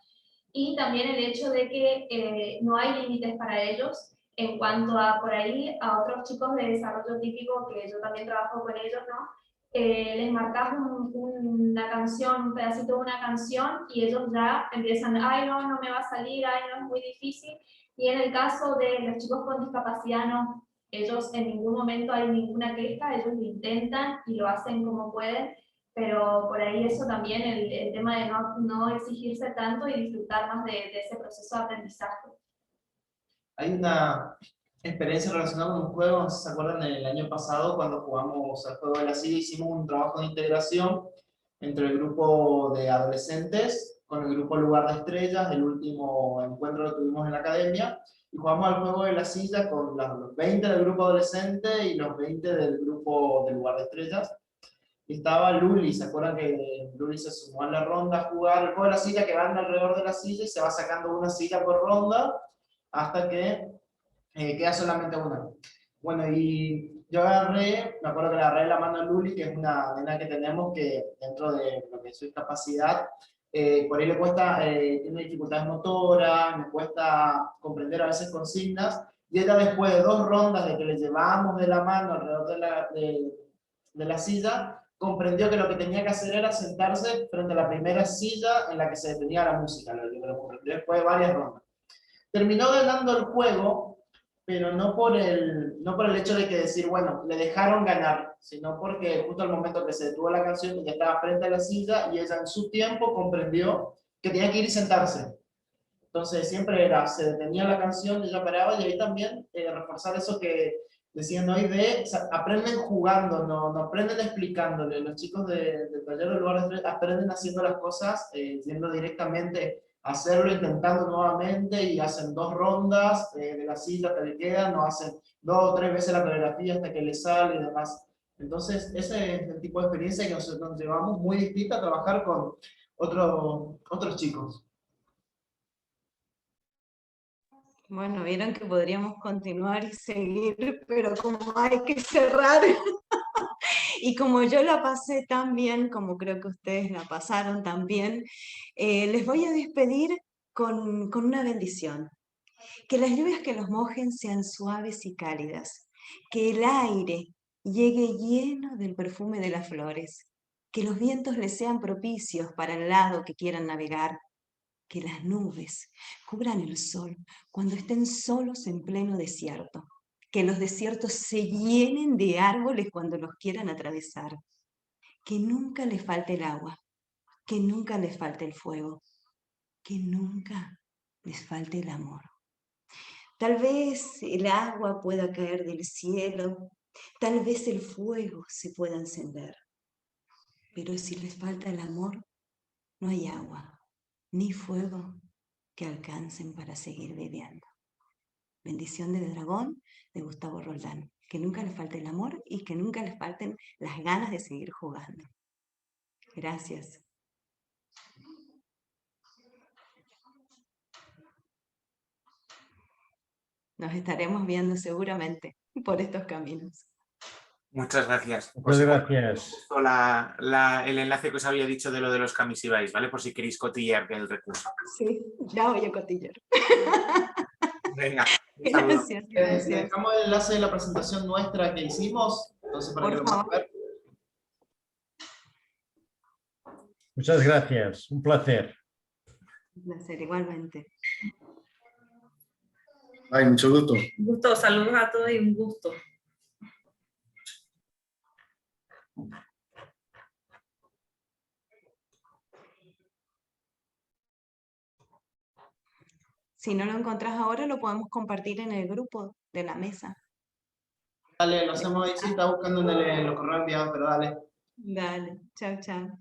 Y también el hecho de que no hay límites para ellos en cuanto a, por ahí, a otros chicos de desarrollo típico, que yo también trabajo con ellos, ¿no? Les marcas una canción, un pedacito de una canción, y ellos ya empiezan, ay, no me va a salir, ay, no, es muy difícil. Y en el caso de los chicos con discapacidad, no. Ellos en ningún momento hay ninguna queja, ellos lo intentan y lo hacen como pueden, pero por ahí eso también, el tema de no exigirse tanto y disfrutar más de ese proceso de aprendizaje. Hay una experiencia relacionada con un juego, no sé si se acuerdan, el año pasado cuando jugamos al juego de la silla, hicimos un trabajo de integración entre el grupo de adolescentes con el grupo Lugar de Estrellas. El último encuentro lo tuvimos en la academia, y jugamos al juego de la silla con los 20 del grupo adolescente y los 20 del grupo de Lugar de Estrellas. Y estaba Luli, ¿se acuerdan que Luli se sumó a la ronda a jugar el juego de la silla, que van alrededor de la silla y se va sacando una silla por ronda hasta que queda solamente una? Bueno, y yo me acuerdo que le agarré la mano a Luli, que es una nena que tenemos que dentro de lo que es su discapacidad, por ahí le cuesta, tiene dificultades motoras, me cuesta comprender a veces consignas, y ella después de 2 rondas de que le llevábamos de la mano alrededor de la silla, comprendió que lo que tenía que hacer era sentarse frente a la primera silla en la que se detenía la música, lo comprendió después de varias rondas. Terminó ganando el juego, pero no por el hecho de que decir, bueno, le dejaron ganar, sino porque justo al momento que se detuvo la canción, ella estaba frente a la silla y ella en su tiempo comprendió que tenía que ir y sentarse. Entonces siempre se detenía la canción, ella paraba, y ahí también reforzar eso que decían hoy o sea, aprenden jugando, no aprenden explicándole. Los chicos del taller de Lugar de Estrellas aprenden haciendo las cosas, yendo directamente a hacerlo, intentando nuevamente, y hacen 2 rondas de la silla hasta que le quedan, no hacen 2 o 3 veces la coreografía hasta que le sale y demás. Entonces ese es el tipo de experiencia que nosotros llevamos, muy distinta a trabajar con otros chicos. Bueno, vieron que podríamos continuar y seguir, pero como hay que cerrar, Y como yo la pasé tan bien, como creo que ustedes la pasaron también, les voy a despedir con una bendición. Que las lluvias que los mojen sean suaves y cálidas. Que el aire llegue lleno del perfume de las flores. Que los vientos les sean propicios para el lado que quieran navegar. Que las nubes cubran el sol cuando estén solos en pleno desierto. Que los desiertos se llenen de árboles cuando los quieran atravesar. Que nunca les falte el agua. Que nunca les falte el fuego. Que nunca les falte el amor. Tal vez el agua pueda caer del cielo, tal vez el fuego se pueda encender. Pero si les falta el amor, no hay agua ni fuego que alcancen para seguir viviendo. Bendición del dragón de Gustavo Roldán. Que nunca les falte el amor y que nunca les falten las ganas de seguir jugando. Gracias. Nos estaremos viendo seguramente por estos caminos. Muchas gracias. Muchas gracias. El enlace que os había dicho de lo de los camisibáis, ¿vale? Por si queréis cotillear el recurso. Sí, ya voy a cotillar. Venga, un saludo. Gracias, gracias. Dejamos el enlace de la presentación nuestra que hicimos, entonces para que lo puedan ver. Muchas gracias. Un placer. Un placer, igualmente. Ay, mucho gusto. Un gusto, saludos a todos y un gusto. Si no lo encontrás ahora, lo podemos compartir en el grupo de la mesa. Dale, lo hacemos ahí, sí, está buscando en los correos enviados, pero dale. Dale, chao, chao.